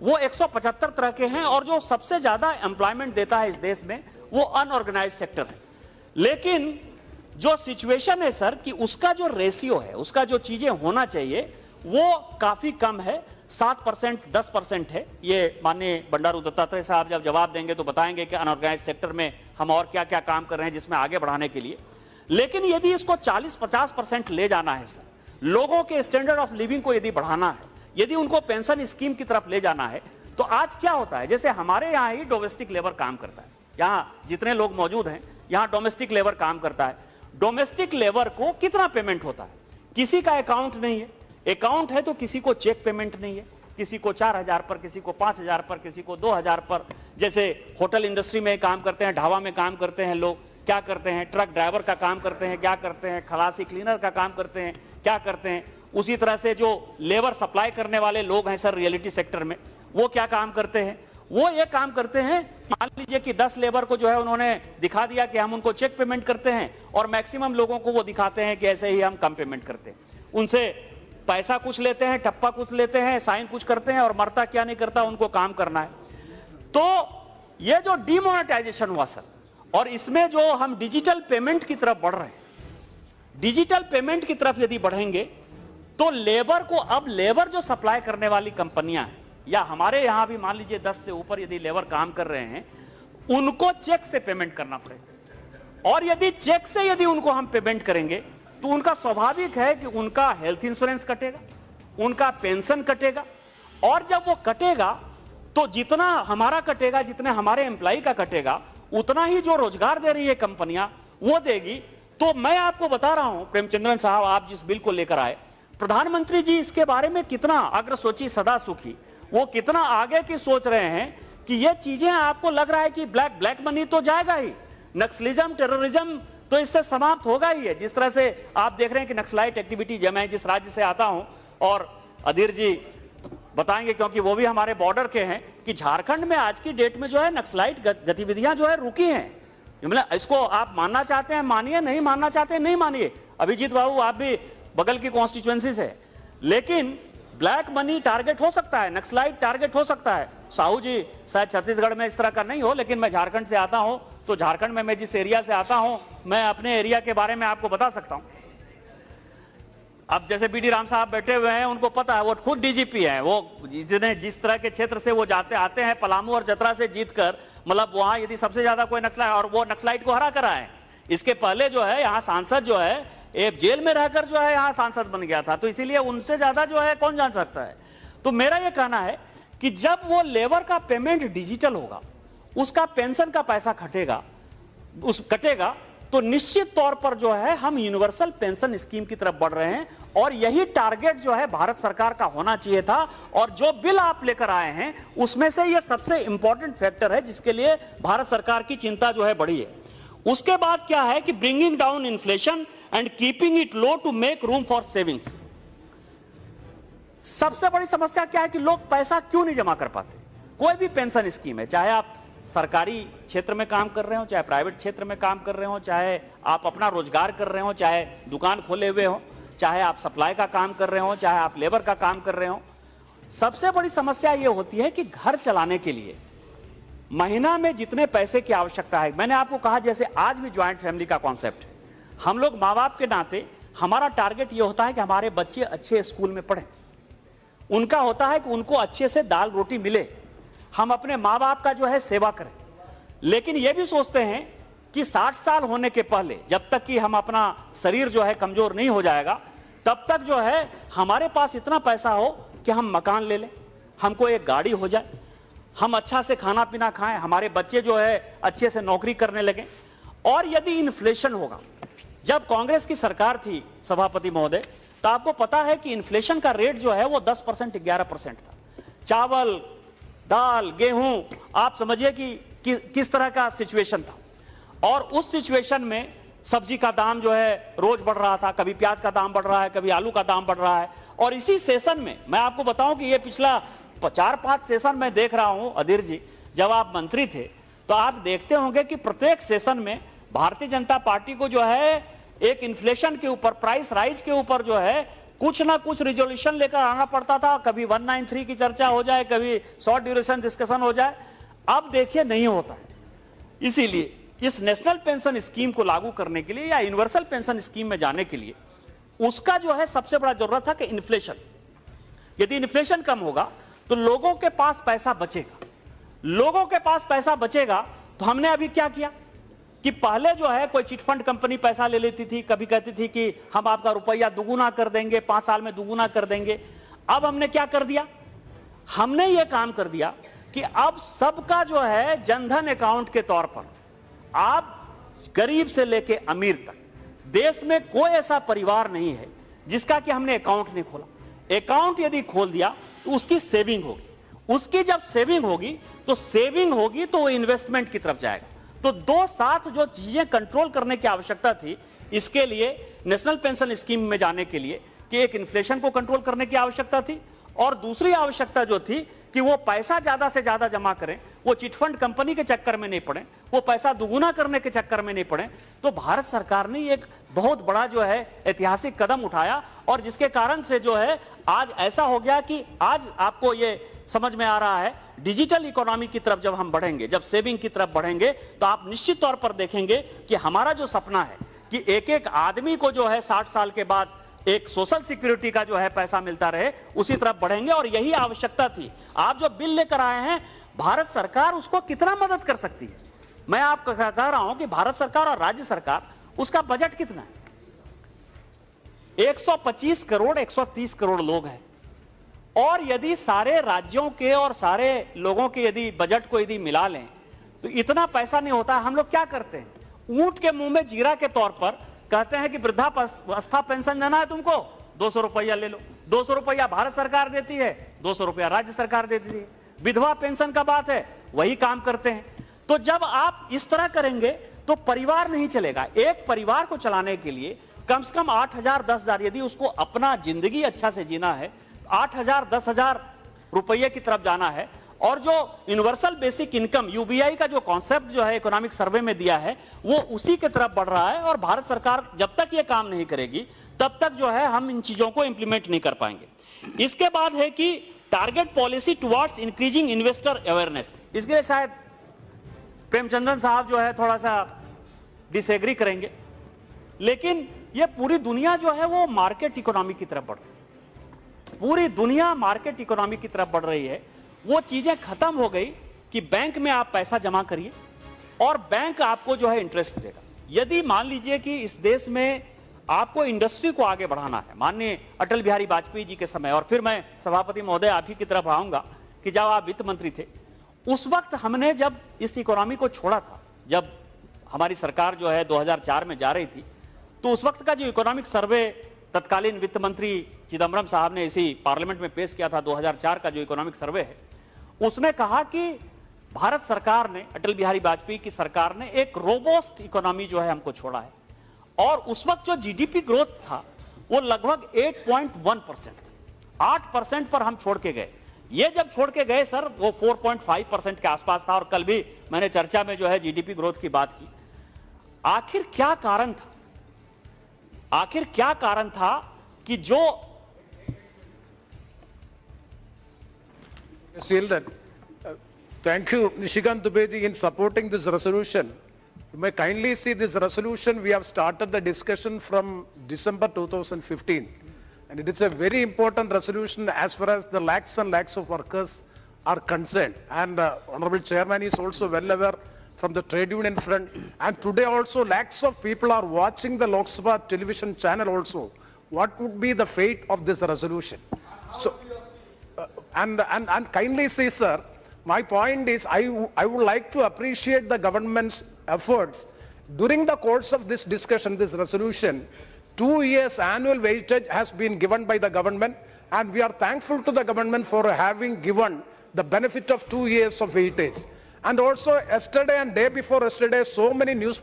वो 175 तरह के हैं, और जो सबसे ज्यादा एम्प्लॉयमेंट देता है इस देश में वो अनऑर्गेनाइज्ड सेक्टर है। लेकिन जो सिचुएशन है सर कि उसका जो रेशियो है, उसका जो चीजें होना चाहिए वो काफी कम है, 7% 10% है। ये माननीय बंडारू दत्तात्रेय साहब जब जवाब देंगे तो बताएंगे कि अनऑर्गेनाइज्ड सेक्टर में हम और क्या क्या काम कर रहे हैं जिसमें आगे बढ़ाने के लिए। लेकिन यदि इसको 40-50% ले जाना है सर, लोगों के स्टैंडर्ड ऑफ लिविंग को यदि बढ़ाना है, यदि उनको पेंशन स्कीम की तरफ ले जाना है, तो आज क्या होता है, जैसे हमारे यहाँ ही डोमेस्टिक लेबर काम करता है, यहाँ जितने लोग मौजूद हैं यहाँ डोमेस्टिक लेबर काम करता है। डोमेस्टिक लेबर को कितना पेमेंट होता है? किसी का अकाउंट नहीं है, अकाउंट है तो किसी को चेक पेमेंट नहीं है, किसी को 4,000 पर, किसी को 5,000 पर, किसी को 2,000 पर। जैसे होटल इंडस्ट्री में काम करते हैं, ढाबा में काम करते हैं लोग, क्या करते हैं? ट्रक ड्राइवर का काम करते हैं, क्या करते हैं? खलासी क्लीनर का काम करते हैं, क्या करते हैं? उसी तरह से जो लेबर सप्लाई करने वाले लोग हैं सर रियलिटी सेक्टर में, वो क्या काम करते हैं? वो ये काम करते हैं, मान लीजिए कि 10 लेबर को जो है उन्होंने दिखा दिया कि हम उनको चेक पेमेंट करते हैं, और मैक्सिमम लोगों को वो दिखाते हैं कि ऐसे ही हम कम पेमेंट करते हैं। उनसे पैसा कुछ लेते हैं, टप्पा कुछ लेते हैं, साइन कुछ करते हैं, और मरता क्या नहीं करता उनको काम करना है। तो ये जो डीमोनेटाइजेशन हुआ सर, और इसमें जो हम डिजिटल पेमेंट की तरफ बढ़ रहे हैं, डिजिटल पेमेंट की तरफ यदि बढ़ेंगे तो लेबर को, अब लेबर जो सप्लाई करने वाली कंपनियां हैं, या हमारे यहां भी मान लीजिए 10 से ऊपर यदि लेबर काम कर रहे हैं, उनको चेक से पेमेंट करना पड़ेगा। और यदि चेक से यदि उनको हम पेमेंट करेंगे तो उनका स्वाभाविक है कि उनका हेल्थ इंश्योरेंस कटेगा, उनका पेंशन कटेगा, और जब वो कटेगा तो जितना हमारा कटेगा, जितने हमारे एम्प्लॉय का कटेगा, उतना ही जो रोजगार दे रही है कंपनियां वो देगी। तो मैं आपको बता रहा हूं प्रेमचंद्रन साहब, आप जिस बिल को लेकर आए, प्रधानमंत्री जी इसके बारे में कितना अग्रसोची सदा सुखी, वो कितना आगे की सोच रहे हैं कि ये चीजें आपको लग रहा है कि ब्लैक मनी तो जाएगा ही, नक्सलिज्म टेररिज्म तो इससे समाप्त होगा ही है। जिस तरह से आप देख रहे हैं कि नक्सलाइट एक्टिविटी, जब मैं जिस राज्य से आता हूं, और अधीर जी बताएंगे क्योंकि वो भी हमारे बॉर्डर के हैं, कि झारखंड में आज की डेट में जो है नक्सलाइट गतिविधियां जो है रुकी हैं। मतलब इसको आप मानना चाहते हैं मानिए, नहीं मानना चाहते हैं नहीं मानिए। अभिजीत बाबू आप भी बगल की कॉन्स्टिट्यूएंसी से, लेकिन ब्लैक मनी टारगेट हो सकता है, नक्सलाइट टारगेट हो सकता है। साहू जी शायद छत्तीसगढ़ में इस तरह का नहीं हो, लेकिन मैं झारखंड से आता हूं, तो झारखंड में मैं जिस एरिया से आता हूं, मैं अपने एरिया के बारे में आपको बता सकता हूं। अब जैसे बीडी राम साहब बैठे हुए हैं, उनको पता है, वो खुद डीजीपी हैं, वो जिस तरह के क्षेत्र से वो जाते आते हैं, पलामू और चतरा से जीतकर, मतलब वहां यदि सबसे ज्यादा कोई नक्सलाइट, और वो नक्सलाइट को हरा कर आए। इसके पहले जो है यहाँ सांसद जो है एक जेल में रहकर जो है यहाँ सांसद बन गया था, तो इसीलिए उनसे ज्यादा जो है कौन जान सकता है। तो मेरा यह कहना है कि जब वो लेबर का पेमेंट डिजिटल होगा, उसका पेंशन का पैसा कटेगा, तो निश्चित तौर पर जो है हम यूनिवर्सल पेंशन स्कीम की तरफ बढ़ रहे हैं, और यही टारगेट जो है भारत सरकार का होना चाहिए था। और जो बिल आप लेकर आए हैं उसमें से यह सबसे इंपॉर्टेंट फैक्टर है जिसके लिए भारत सरकार की चिंता जो है बढ़ी है। उसके बाद क्या है कि bringing down inflation and keeping it low to make room for savings. सबसे बड़ी समस्या क्या है कि लोग पैसा क्यों नहीं जमा कर पाते। कोई भी पेंशन स्कीम है, चाहे आप सरकारी क्षेत्र में काम कर रहे हो, चाहे प्राइवेट क्षेत्र में काम कर रहे हो, चाहे आप अपना रोजगार कर रहे हो, चाहे दुकान खोले हुए हो, चाहे आप सप्लाई का काम कर रहे हो, चाहे आप लेबर का काम कर रहे हो, सबसे बड़ी समस्या यह होती है कि घर चलाने के लिए महीना में जितने पैसे की आवश्यकता है, मैंने आपको कहा जैसे आज भी ज्वाइंट फैमिली का कॉन्सेप्ट है, हम लोग माँ बाप के नाते हमारा टारगेट यह होता है कि हमारे बच्चे अच्छे स्कूल में पढ़ें, उनका होता है कि उनको अच्छे से दाल रोटी मिले, हम अपने माँ बाप का जो है सेवा करें। लेकिन यह भी सोचते हैं कि 60 साल होने के पहले, जब तक कि हम अपना शरीर जो है कमजोर नहीं हो जाएगा, तब तक जो है हमारे पास इतना पैसा हो कि हम मकान ले लें, हमको एक गाड़ी हो जाए, हम अच्छा से खाना पीना खाएं, हमारे बच्चे जो है अच्छे से नौकरी करने लगें। और यदि इन्फ्लेशन होगा, जब कांग्रेस की सरकार थी सभापति महोदय, तो आपको पता है कि इन्फ्लेशन का रेट जो है वो 10% 11% था। चावल, दाल, गेहूं, आप समझिए कि किस तरह का सिचुएशन था। और उस सिचुएशन में सब्जी का दाम जो है रोज बढ़ रहा था, कभी प्याज का दाम बढ़ रहा है, कभी आलू का दाम बढ़ रहा है। और इसी सेशन में मैं आपको बताऊं कि ये पिछला 4-5 सेशन में देख रहा हूं अधीर जी, जब आप मंत्री थे तो आप देखते होंगे कि प्रत्येक सेशन में भारतीय जनता पार्टी को जो है एक इन्फ्लेशन के ऊपर, प्राइस राइज के ऊपर जो है कुछ ना कुछ रिजोल्यूशन लेकर आना पड़ता था। कभी 193 की चर्चा हो जाए, कभी शॉर्ट ड्यूरेशन डिस्कशन हो जाए। अब देखिए नहीं होता है। इसीलिए इस नेशनल पेंशन स्कीम को लागू करने के लिए या यूनिवर्सल पेंशन स्कीम में जाने के लिए उसका जो है सबसे बड़ा जरूरत था कि इन्फ्लेशन, यदि इन्फ्लेशन कम होगा तो लोगों के पास पैसा बचेगा। लोगों के पास पैसा बचेगा तो हमने अभी क्या किया कि पहले जो है कोई चिटफंड कंपनी पैसा ले लेती थी, कभी कहती थी कि हम आपका रुपया दुगुना कर देंगे, 5 साल में दुगुना कर देंगे। अब हमने क्या कर दिया, हमने ये काम कर दिया कि अब सबका जो है जनधन अकाउंट के तौर पर, आप गरीब से लेके अमीर तक देश में कोई ऐसा परिवार नहीं है जिसका कि हमने अकाउंट नहीं खोला। अकाउंट यदि खोल दिया तो उसकी सेविंग होगी, उसकी जब सेविंग होगी तो वो इन्वेस्टमेंट की तरफ जाएगा। तो दो साथ जो चीजें कंट्रोल करने की आवश्यकता थी, इसके लिए नेशनल पेंशन स्कीम में जाने के लिए कि एक इन्फ्लेशन को कंट्रोल करने की आवश्यकता थी, और दूसरी आवश्यकता जो थी कि वो पैसा ज्यादा से ज्यादा जमा करें, वो चिटफंड कंपनी के चक्कर में नहीं पड़े, वो पैसा दुगुना करने के चक्कर में नहीं पड़े। तो भारत सरकार ने एक बहुत बड़ा जो है ऐतिहासिक कदम उठाया, और जिसके कारण से जो है आज ऐसा हो गया कि आज आपको ये समझ में आ रहा है डिजिटल इकोनॉमी की तरफ जब हम बढ़ेंगे, जब सेविंग की तरफ बढ़ेंगे, तो आप निश्चित तौर पर देखेंगे कि हमारा जो सपना है कि एक एक आदमी को जो है 60 साल के बाद एक सोशल सिक्योरिटी का जो है पैसा मिलता रहे, उसी तरफ बढ़ेंगे। और यही आवश्यकता थी। आप जो बिल लेकर आए हैं, भारत सरकार उसको कितना मदद कर सकती है? मैं आपको कह रहा हूं कि भारत सरकार और राज्य सरकार, उसका बजट कितना है? 125 करोड़ 130 करोड़ लोग हैं, और यदि सारे राज्यों के और सारे लोगों के यदि बजट को यदि मिला लें तो इतना पैसा नहीं होता। हम लोग क्या करते हैं? ऊंट के मुंह में जीरा के तौर पर कहते हैं कि वृद्धावस्था पेंशन देना है तुमको, 200 रुपया ले लो। 200 रुपया भारत सरकार देती है, 200 रुपया राज्य सरकार देती है। विधवा पेंशन का बात है, वही काम करते हैं। तो जब आप इस तरह करेंगे तो परिवार नहीं चलेगा। एक परिवार को चलाने के लिए कम से कम 8,000 10,000, यदि उसको अपना जिंदगी अच्छा से जीना है, 8,000 10,000 रुपये की तरफ जाना है। और जो यूनिवर्सल बेसिक इनकम यूबीआई का जो कॉन्सेप्ट जो है इकोनॉमिक सर्वे में दिया है, वो उसी की तरफ बढ़ रहा है। और भारत सरकार जब तक ये काम नहीं करेगी तब तक जो है हम इन चीजों को इंप्लीमेंट नहीं कर पाएंगे। इसके बाद है कि target policy towards increasing investor awareness. इसके लिए शायद प्रेमचंद्रन साहब जो है थोड़ा सा डिसएग्री करेंगे, लेकिन ये पूरी दुनिया जो है वो मार्केट इकोनॉमी की तरफ बढ़ रही है। पूरी दुनिया मार्केट इकोनॉमी की तरफ बढ़ रही है। वो चीजें खत्म हो गई कि बैंक में आप पैसा जमा करिए और बैंक आपको जो है इंटरेस्ट देगा। यदि मान लीजिए कि इस देश में आपको इंडस्ट्री को आगे बढ़ाना है, माननीय अटल बिहारी वाजपेयी जी के समय, और फिर मैं सभापति महोदय आप ही की तरफ आऊंगा कि जब आप वित्त मंत्री थे, उस वक्त हमने जब इस इकोनॉमी को छोड़ा था, जब हमारी सरकार जो है 2004 में जा रही थी, तो उस वक्त का जो इकोनॉमिक सर्वे तत्कालीन वित्त मंत्री चिदम्बरम साहब ने इसी पार्लियामेंट में पेश किया था, 2004 का जो इकोनॉमिक सर्वे है, उसने कहा कि भारत सरकार ने, अटल बिहारी वाजपेयी की सरकार ने एक रोबोस्ट इकोनॉमी जो है हमको छोड़ा है। और उस वक्त जो जीडीपी ग्रोथ था वो लगभग 8.1% था। 8% पर हम छोड़ के गए। ये जब छोड़ के गए सर, वो 4.5% के आसपास था। और कल भी मैंने चर्चा में जो है जीडीपी ग्रोथ की बात की। आखिर क्या कारण था? आखिर क्या कारण था कि जो Thank you, Nishikant Dubey ji, in supporting this resolution. You may kindly see this resolution. We have started the discussion from December 2015. And it is a very important resolution as far as the lakhs and lakhs of workers are concerned. And Honorable Chairman is also well aware from the trade union front. And today also lakhs of people are watching the Lok Sabha television channel also. What would be the fate of this resolution? So, and kindly say, sir, my point is I would like to appreciate the government's efforts. During the course of this discussion, this resolution, 2 years annual wastage has been given by the government, and we are thankful to the government for having given the benefit of 2 years of wastage. And also yesterday and day before yesterday, so many news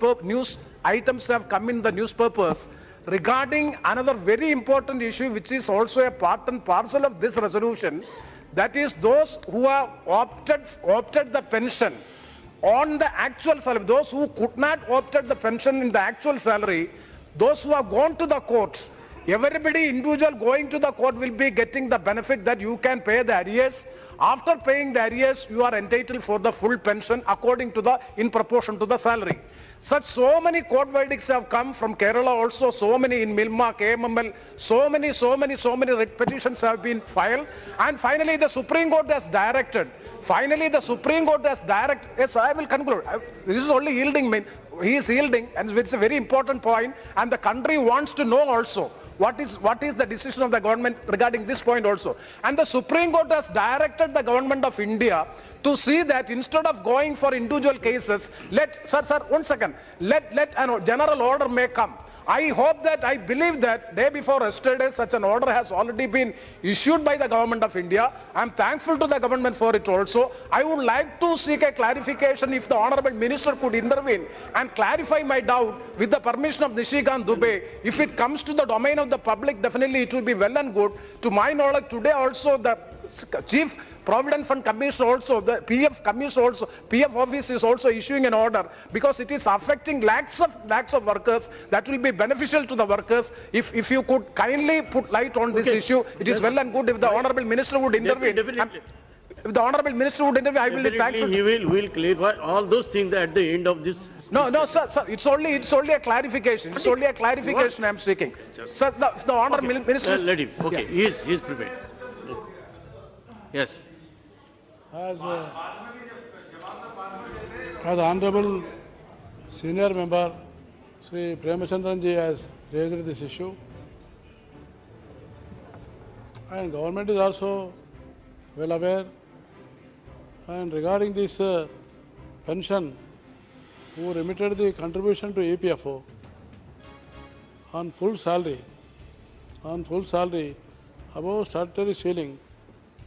items have come in the newspapers regarding another very important issue, which is also a part and parcel of this resolution. That is, those who have opted the pension on the actual salary, those who could not opted the pension in the actual salary, those who have gone to the court, everybody individual going to the court will be getting the benefit that you can pay the arrears. After paying the arrears, you are entitled for the full pension according to the, in proportion to the salary. So many court verdicts have come from Kerala also, so many in Milma, KMML, so many writ petitions have been filed. And finally the Supreme Court has directed. Yes, I will conclude. This is only yielding, he is yielding, and it's a very important point, and the country wants to know also what is the decision of the government regarding this point also. And the Supreme Court has directed the government of India to see that instead of going for individual cases, let a general order may come. I hope that, I believe that day before yesterday, such an order has already been issued by the government of India. I am thankful to the government for it also. I would like to seek a clarification if the Honorable Minister could intervene and clarify my doubt with the permission of Nishikant Dubey. If it comes to the domain of the public, definitely it will be well and good. To my knowledge, today also the Chief Provident Fund Commissioner also, the PF Commissioner also, PF office is also issuing an order because it is affecting lakhs of workers. That will be beneficial to the workers. If you could kindly put light on this issue, it is well and good if the Honorable Minister would intervene. Definitely. If the honorable minister would intervene, I will be thankful. He will clarify all those things at the end of this. No, sir. It's only a clarification. It's only a clarification I'm seeking. Sir, the honorable minister. Let him. Okay, Yeah. he is prepared. Yes. As Honorable Senior Member Sri Premachandran ji has raised this issue, and government is also well aware. And regarding this pension, who remitted the contribution to EPFO on full salary, above statutory ceiling,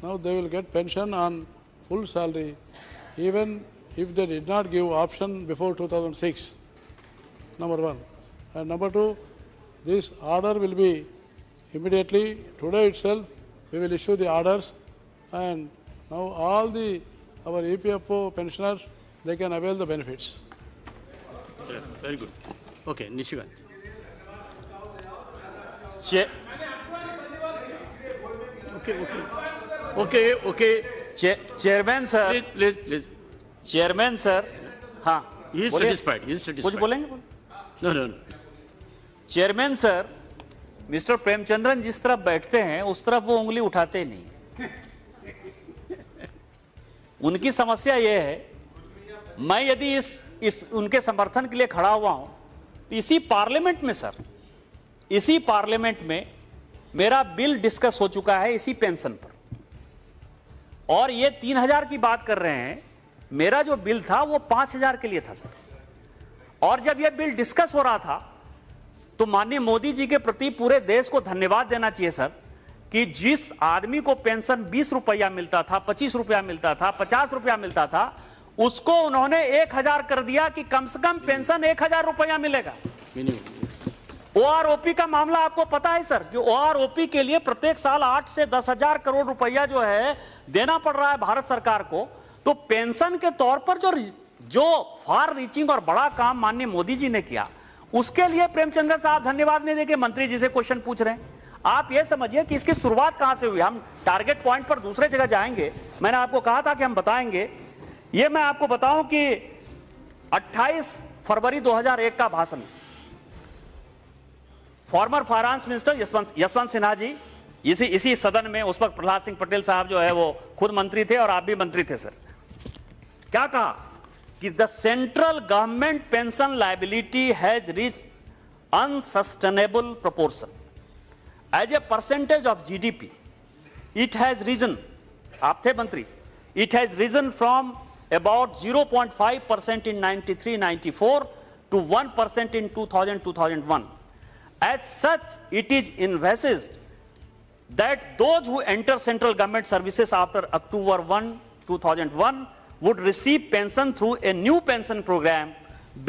now they will get pension on full salary, even if they did not give option before 2006, number one. And number two, this order will be immediately, today itself, we will issue the orders, and now all our EPFO pensioners, they can avail the benefits. Yeah, very good. Okay, Nishikant. Okay. Chairman sir, Please. Chairman sir, हाँ, He is satisfied. कुछ बोलेंगे? No. Chairman sir, mister Premachandran जिस तरफ बैठते हैं उस तरफ वो उंगली उठाते नहीं। उनकी समस्या ये है, मैं यदि इस उनके समर्थन के लिए खड़ा हुआ हूं, तो इसी पार्लियामेंट में सर, इसी पार्लियामेंट में मेरा बिल डिस्कस हो चुका है इसी पेंशन पर, और ये 3000 की बात कर रहे हैं। मेरा जो बिल था वो 5000 के लिए था सर, और जब ये बिल डिस्कस हो रहा था तो माननीय मोदी जी के प्रति पूरे देश को धन्यवाद देना चाहिए सर, कि जिस आदमी को पेंशन 20 रुपया मिलता था, 25 रुपया मिलता था, 50 रुपया मिलता था, उसको उन्होंने 1000 कर दिया कि कम से कम पेंशन 1000 रुपया मिलेगा। ओआरओपी का मामला आपको पता है सर, जो ओआरओपी के लिए प्रत्येक साल 8 से 10,000 करोड़ रुपया जो है देना पड़ रहा है भारत सरकार को। तो पेंशन के तौर पर जो फार रीचिंग और बड़ा काम माननीय मोदी जी ने किया, उसके लिए प्रेमचंद्र साहब धन्यवाद नहीं देके मंत्री जी से क्वेश्चन पूछ रहे हैं। आप ये समझिए कि इसकी शुरुआत कहां से हुई। हम टारगेट पॉइंट पर दूसरे जगह जाएंगे, मैंने आपको कहा था कि हम बताएंगे। ये मैं आपको बताऊं कि 28 फरवरी 2001 का भाषण, former finance minister Yashwant Sinha ji इसी सदन में, उस वक्त प्रहलाद सिंह पटेल साहब जो है वो खुद मंत्री थे और आप भी मंत्री थे सर, क्या कहा कि the central government pension liability has reached unsustainable proportion as a percentage of GDP. It has risen, आप थे मंत्री, it has risen from about 0.5% in 93-94 to 1% in 2000-2001. As such, it is envisaged that those who enter central government services after October 1, 2001 would receive pension through a new pension program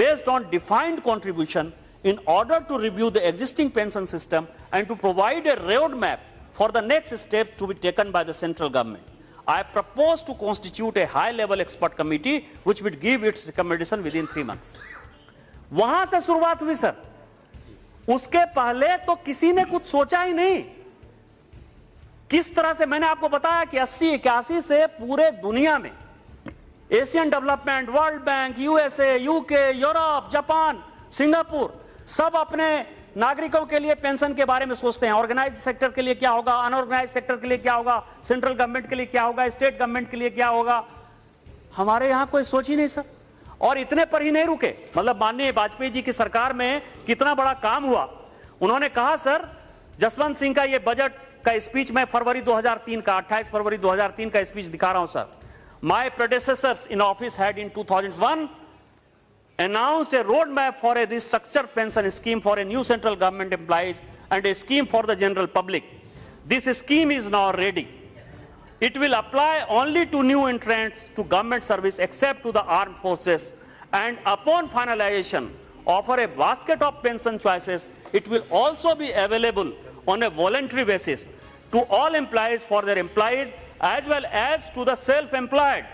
based on defined contribution in order to review the existing pension system and to provide a roadmap for the next steps to be taken by the central government. I propose to constitute a high-level expert committee which would give its recommendation within 3 months. वहां से शुरुआत हुई सर, उसके पहले तो किसी ने कुछ सोचा ही नहीं। किस तरह से, मैंने आपको बताया कि 80-81 से पूरे दुनिया में Asian development, world bank, USA, UK, Europe, Japan, Singapore, सब अपने नागरिकों के लिए पेंशन के बारे में सोचते हैं। ऑर्गेनाइज्ड सेक्टर के लिए क्या होगा, अनऑर्गेनाइज्ड सेक्टर के लिए क्या होगा, सेंट्रल गवर्नमेंट के लिए क्या होगा, स्टेट गवर्नमेंट के लिए क्या होगा। हमारे यहां कोई सोच ही नहीं सर। और इतने पर ही नहीं रुके, मतलब माननीय वाजपेयी जी की सरकार में कितना बड़ा काम हुआ। उन्होंने कहा सर, जसवंत सिंह का ये बजट का स्पीच मैं फरवरी 2003 का 28 फरवरी 2003 का स्पीच दिखा रहा हूं sir. My predecessors in office had in 2001 announced a roadmap for a restructured pension scheme for a new central government employees and a scheme for the general public. This scheme is now ready. It will apply only to new entrants to government service except to the armed forces, and upon finalization offer a basket of pension choices. It will also be available on a voluntary basis to all employees for their employees as well as to the self-employed.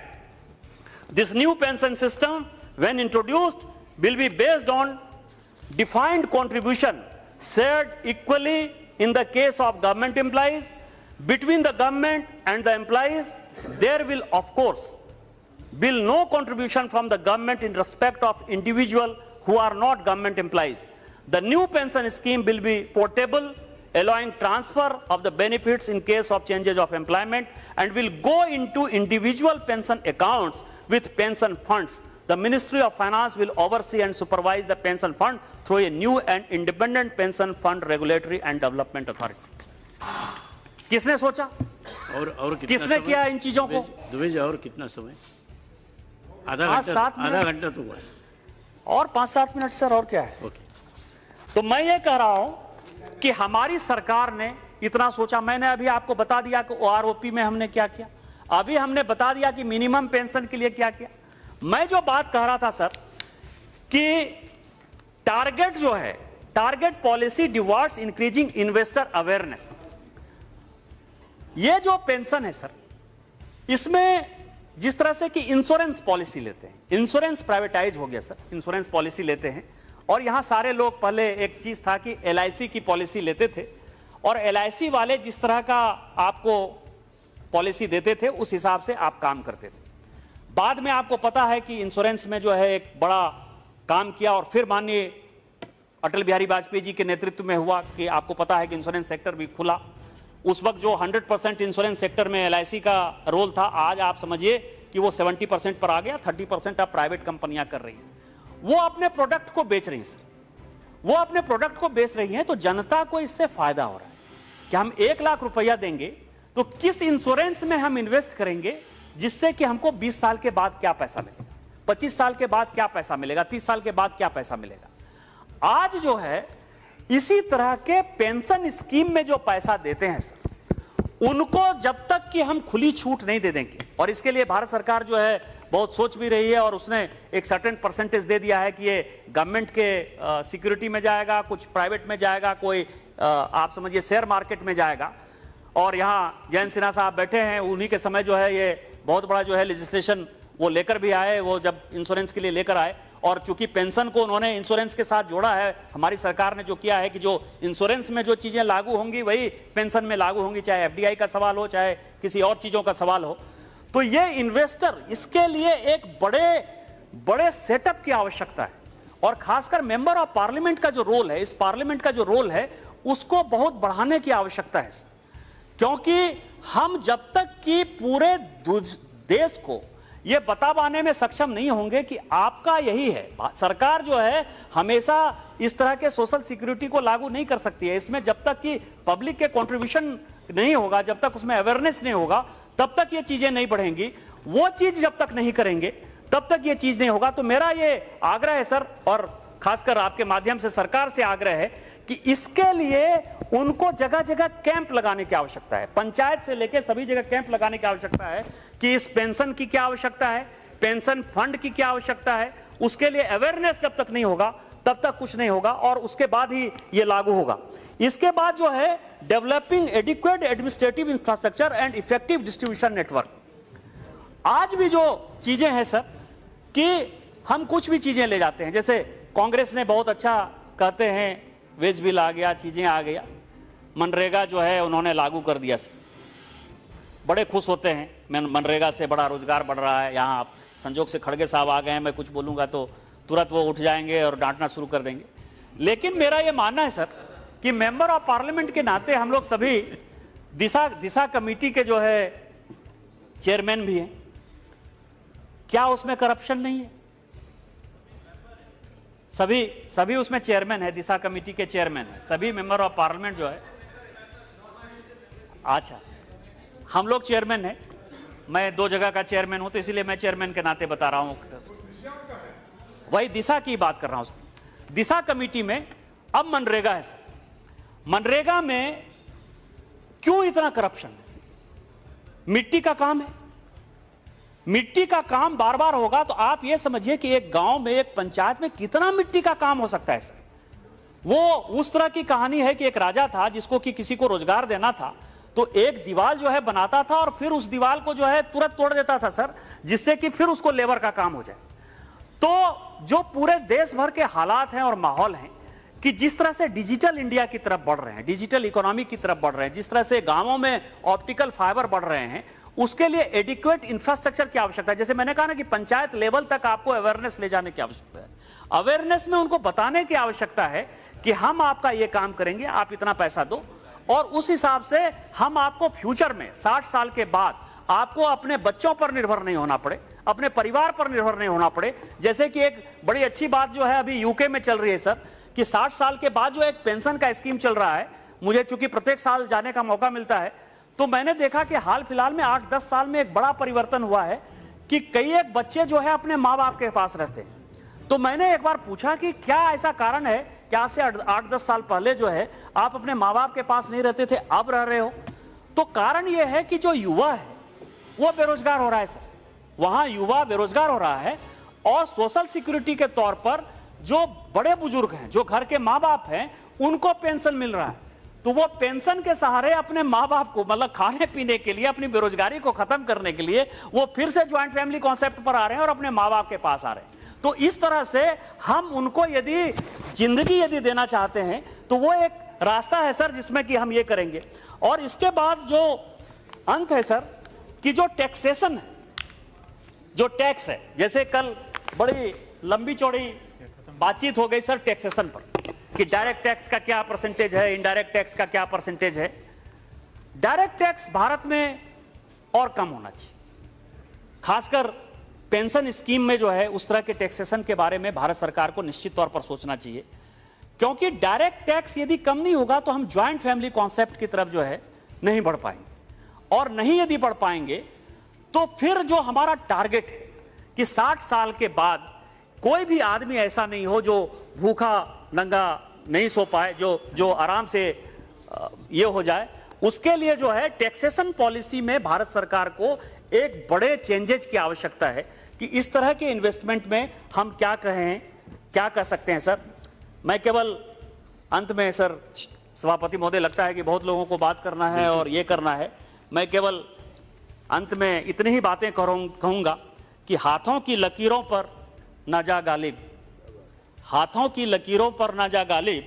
This new pension system, when introduced, will be based on defined contribution shared equally in the case of government employees, between the government and the employees, there will of course be no contribution from the government in respect of individual who are not government employees. The new pension scheme will be portable, allowing transfer of the benefits in case of changes of employment, and will go into individual pension accounts with pension funds. The Ministry of Finance will oversee and supervise the pension fund through a new and independent pension fund regulatory and development authority. किसने सोचा और किसने किया इन चीजों को? दुबे जी और कितना समय? आधा घंटा तो हुआ है और 5-7 मिनट सर, और क्या है? ओके। तो मैं ये कह रहा हूं कि हमारी सरकार ने इतना सोचा। मैंने अभी आपको बता दिया कि ओआरओपी में हमने क्या किया, अभी हमने बता दिया कि मिनिमम पेंशन के लिए क्या किया। मैं जो बात कह रहा था सर कि टारगेट जो है, target policy towards increasing investor awareness, ये जो पेंशन है सर, इसमें जिस तरह से कि इंश्योरेंस पॉलिसी लेते हैं, इंश्योरेंस प्राइवेटाइज हो गया सर, इंश्योरेंस पॉलिसी लेते हैं, और यहां सारे लोग पहले एक चीज था कि एलआईसी की पॉलिसी लेते थे, और एलआईसी वाले जिस तरह का आपको पॉलिसी देते थे उस हिसाब से आप काम करते थे। बाद में आपको पता है कि इंश्योरेंस में जो है एक बड़ा काम किया, और फिर माननीय अटल बिहारी वाजपेयी जी के नेतृत्व में हुआ कि आपको पता है कि इंश्योरेंस सेक्टर भी खुला। उस वक्त जो 100% इंश्योरेंस सेक्टर में एलआईसी का रोल था, आज आप समझिए कि वो 70% पर आ गया, 30% अब प्राइवेट कंपनियां कर रही हैं। वो अपने प्रोडक्ट को बेच रही हैं सर, वो अपने प्रोडक्ट को बेच रही हैं, तो जनता को इससे फायदा हो रहा है कि हम 1 लाख रुपया देंगे तो किस इंश्योरेंस में हम इन्वेस्ट करेंगे जिससे कि हमको 20 साल के बाद क्या पैसा मिलेगा, 25 साल के बाद क्या पैसा मिलेगा, 30 साल के बाद क्या पैसा मिलेगा। आज जो है इसी तरह के पेंशन स्कीम में जो पैसा देते हैं सर, उनको जब तक कि हम खुली छूट नहीं दे देंगे, और इसके लिए भारत सरकार जो है बहुत सोच भी रही है, और उसने एक सर्टेन परसेंटेज दे दिया है कि ये गवर्नमेंट के सिक्योरिटी में जाएगा, कुछ प्राइवेट में जाएगा, कोई आप समझिए शेयर मार्केट में जाएगा। और यहाँ जयंत सिन्हा साहब बैठे हैं, उन्हीं के समय जो है ये बहुत बड़ा जो है लेजिस्लेशन वो लेकर भी आए, वो जब इंश्योरेंस के लिए लेकर आए, और चूंकि पेंशन को उन्होंने इंश्योरेंस के साथ जोड़ा है, हमारी सरकार ने जो किया है कि जो इंश्योरेंस में जो चीजें लागू होंगी वही पेंशन में लागू होंगी, चाहे एफडीआई का सवाल हो, चाहे किसी और चीजों का सवाल हो। तो ये इन्वेस्टर, इसके लिए एक बड़े सेटअप की आवश्यकता है, और खासकर मेंबर ऑफ पार्लियामेंट का जो रोल है, इस पार्लियामेंट का जो रोल है उसको बहुत बढ़ाने की आवश्यकता है, क्योंकि हम जब तक कि पूरे देश को ये बता पाने में सक्षम नहीं होंगे कि आपका यही है, सरकार जो है हमेशा इस तरह के सोशल सिक्योरिटी को लागू नहीं कर सकती है। इसमें जब तक कि पब्लिक के कंट्रीब्यूशन नहीं होगा, जब तक उसमें अवेयरनेस नहीं होगा, तब तक ये चीजें नहीं बढ़ेंगी। वो चीज जब तक नहीं करेंगे तब तक ये चीज नहीं होगा। तो मेरा ये आग्रह है सर, और खासकर आपके माध्यम से सरकार से आग्रह है कि इसके लिए उनको जगह जगह कैंप लगाने की आवश्यकता है, पंचायत से लेकर सभी जगह कैंप लगाने की आवश्यकता है कि इस पेंशन की क्या आवश्यकता है, पेंशन फंड की क्या आवश्यकता है। उसके लिए अवेयरनेस जब तक नहीं होगा तब तक कुछ नहीं होगा, और उसके बाद ही ये लागू होगा। इसके बाद जो है developing adequate administrative infrastructure and effective distribution network. आज भी जो चीजें हैं सर कि हम कुछ भी चीजें ले जाते हैं, जैसे कांग्रेस ने बहुत अच्छा कहते हैं वेज बिल आ गया, चीजें आ गया, मनरेगा जो है उन्होंने लागू कर दिया सर, बड़े खुश होते हैं, मनरेगा से बड़ा रोजगार बढ़ रहा है। यहाँ आप संजोग से खड़गे साहब आ गए हैं, मैं कुछ बोलूंगा तो तुरंत वो उठ जाएंगे और डांटना शुरू कर देंगे। लेकिन मेरा ये मानना है सर कि मेंबर ऑफ पार्लियामेंट के नाते हम लोग सभी दिशा कमेटी के जो है चेयरमैन भी हैं, क्या उसमें करप्शन नहीं है? सभी उसमें चेयरमैन है, दिशा कमेटी के चेयरमैन है, सभी मेंबर ऑफ पार्लियामेंट जो है। अच्छा, हम लोग चेयरमैन है, मैं 2 जगह का चेयरमैन हूं, तो इसलिए मैं चेयरमैन के नाते बता रहा हूं। वही दिशा की बात कर रहा हूं। दिशा कमेटी में अब मनरेगा है सर, मनरेगा में क्यों इतना करप्शन है? मिट्टी का काम है, मिट्टी का काम बार बार होगा, तो आप ये समझिए कि एक गांव में, एक पंचायत में कितना मिट्टी का काम हो सकता है सर। वो उस तरह की कहानी है कि एक राजा था जिसको कि किसी को रोजगार देना था, तो एक दीवार जो है बनाता था और फिर उस दीवार को जो है तुरंत तोड़ देता था सर, जिससे कि फिर उसको लेबर का काम हो जाए। तो जो पूरे देश भर के हालात हैं और माहौल हैं कि जिस तरह से डिजिटल इंडिया की तरफ बढ़ रहे हैं, डिजिटल इकोनॉमी की तरफ बढ़ रहे हैं, जिस तरह से गांवों में ऑप्टिकल फाइबर बढ़ रहे हैं, उसके लिए एडिक्वेट इंफ्रास्ट्रक्चर की आवश्यकता है। जैसे मैंने कहा ना कि पंचायत लेवल तक आपको अवेयरनेस ले जाने की आवश्यकता है। अवेयरनेस में उनको बताने की आवश्यकता है कि हम आपका ये काम करेंगे, आप इतना पैसा दो, और उस हिसाब से हम आपको फ्यूचर में 60 साल के बाद आपको अपने बच्चों पर निर्भर नहीं होना पड़े, अपने परिवार पर निर्भर नहीं होना पड़े। जैसे कि एक बड़ी अच्छी बात जो है अभी यूके में चल रही है सर, कि 60 साल के बाद जो एक पेंशन का स्कीम चल रहा है, मुझे चूंकि प्रत्येक साल जाने का मौका मिलता है, तो मैंने देखा कि हाल फिलहाल में 8-10 साल में एक बड़ा परिवर्तन हुआ है कि कई एक बच्चे जो है अपने माँ बाप के पास रहते हैं। तो मैंने एक बार पूछा कि क्या ऐसा कारण है, क्या से 8-10 साल पहले जो है आप अपने माँ बाप के पास नहीं रहते थे, अब रह रहे हो? तो कारण यह है कि जो युवा है वो बेरोजगार हो रहा है सर, वहां युवा बेरोजगार हो रहा है, और सोशल सिक्योरिटी के तौर पर जो बड़े बुजुर्ग हैं, जो घर के माँ बाप हैं, उनको पेंशन मिल रहा है। तो वो पेंशन के सहारे अपने माँ बाप को, मतलब खाने पीने के लिए, अपनी बेरोजगारी को खत्म करने के लिए वो फिर से ज्वाइंट फैमिली कॉन्सेप्ट पर आ रहे हैं और अपने माँ बाप के पास आ रहे हैं। तो इस तरह से हम उनको यदि जिंदगी देना चाहते हैं तो वो एक रास्ता है सर जिसमें कि हम ये करेंगे। और इसके बाद जो अंत है सर, कि जो टैक्सेशन है, जो टैक्स है, जैसे कल बड़ी लंबी चौड़ी बातचीत हो गई सर टैक्सेशन पर, कि डायरेक्ट टैक्स का क्या परसेंटेज है, इनडायरेक्ट टैक्स का क्या परसेंटेज है। डायरेक्ट टैक्स भारत में और कम होना चाहिए, खासकर पेंशन स्कीम में जो है उस तरह के टैक्सेशन के बारे में भारत सरकार को निश्चित तौर पर सोचना चाहिए, क्योंकि डायरेक्ट टैक्स यदि कम नहीं होगा तो हम ज्वाइंट फैमिली कॉन्सेप्ट की तरफ जो है नहीं बढ़ पाएंगे, और नहीं यदि बढ़ पाएंगे तो फिर जो हमारा टारगेट है कि 60 साल के बाद कोई भी आदमी ऐसा नहीं हो जो भूखा नंगा नहीं सो पाए, जो आराम से ये हो जाए, उसके लिए जो है टैक्सेशन पॉलिसी में भारत सरकार को एक बड़े चेंजेज की आवश्यकता है कि इस तरह के इन्वेस्टमेंट में हम क्या कहें, क्या कर सकते हैं सर। मैं केवल अंत में सर, सभापति महोदय, लगता है कि बहुत लोगों को बात करना है और ये करना है, मैं केवल अंत में इतनी ही बातें कहूंगा कि हाथों की लकीरों पर ना जा गालिब, हाथों की लकीरों पर ना जा गालिब,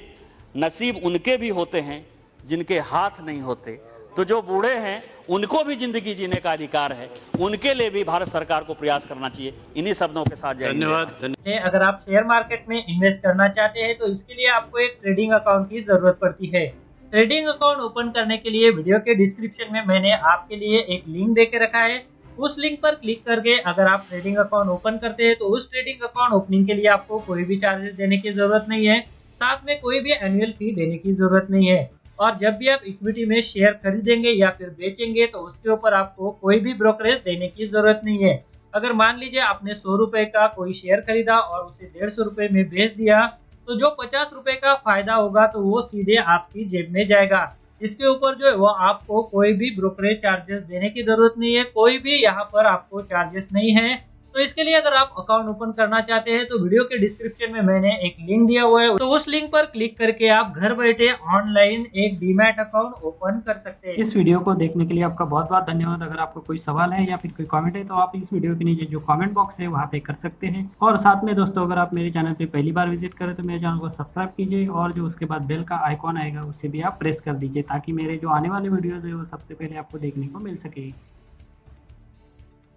नसीब उनके भी होते हैं जिनके हाथ नहीं होते। तो जो बूढ़े हैं उनको भी जिंदगी जीने का अधिकार है, उनके लिए भी भारत सरकार को प्रयास करना चाहिए। इन्हीं शब्दों के साथ धन्यवाद। अगर आप शेयर मार्केट में इन्वेस्ट करना चाहते हैं तो इसके लिए आपको एक ट्रेडिंग अकाउंट की जरूरत पड़ती है। ट्रेडिंग अकाउंट ओपन करने के लिए वीडियो के डिस्क्रिप्शन में मैंने आपके लिए एक लिंक दे के रखा है। उस लिंक पर क्लिक करके अगर आप ट्रेडिंग अकाउंट ओपन करते हैं तो उस ट्रेडिंग अकाउंट ओपनिंग के लिए आपको कोई भी चार्जेस देने की जरूरत नहीं है, साथ में कोई भी एनुअल फी देने की जरूरत नहीं है। और जब भी आप इक्विटी में शेयर खरीदेंगे या फिर बेचेंगे तो उसके ऊपर आपको कोई भी ब्रोकरेज देने की जरूरत नहीं है। अगर मान लीजिए आपने 100 रुपए का कोई शेयर खरीदा और उसे 150 रुपए में बेच दिया, तो जो 50 रुपए का फायदा होगा तो वो सीधे आपकी जेब में जाएगा। इसके ऊपर जो है वो आपको कोई भी ब्रोकरेज चार्जेस देने की जरूरत नहीं है, कोई भी यहाँ पर आपको चार्जेस नहीं है। तो इसके लिए अगर आप अकाउंट ओपन करना चाहते हैं तो वीडियो के डिस्क्रिप्शन में मैंने एक लिंक दिया हुआ है, तो उस लिंक पर क्लिक करके आप घर बैठे ऑनलाइन एक डीमैट अकाउंट ओपन कर सकते हैं। इस वीडियो को देखने के लिए आपका बहुत बहुत धन्यवाद। अगर आपको कोई सवाल है या फिर कोई कमेंट है तो आप इस वीडियो के नीचे जो कमेंट बॉक्स है वहाँ पे कर सकते हैं। और साथ में दोस्तों, अगर आप मेरे चैनल पे पहली बार विजिट करें तो मेरे चैनल को सब्सक्राइब कीजिए और जो उसके बाद बेल का आइकॉन आएगा उसे भी आप प्रेस कर दीजिए, ताकि मेरे जो आने वाले वीडियोज है वो सबसे पहले आपको देखने को मिल सके।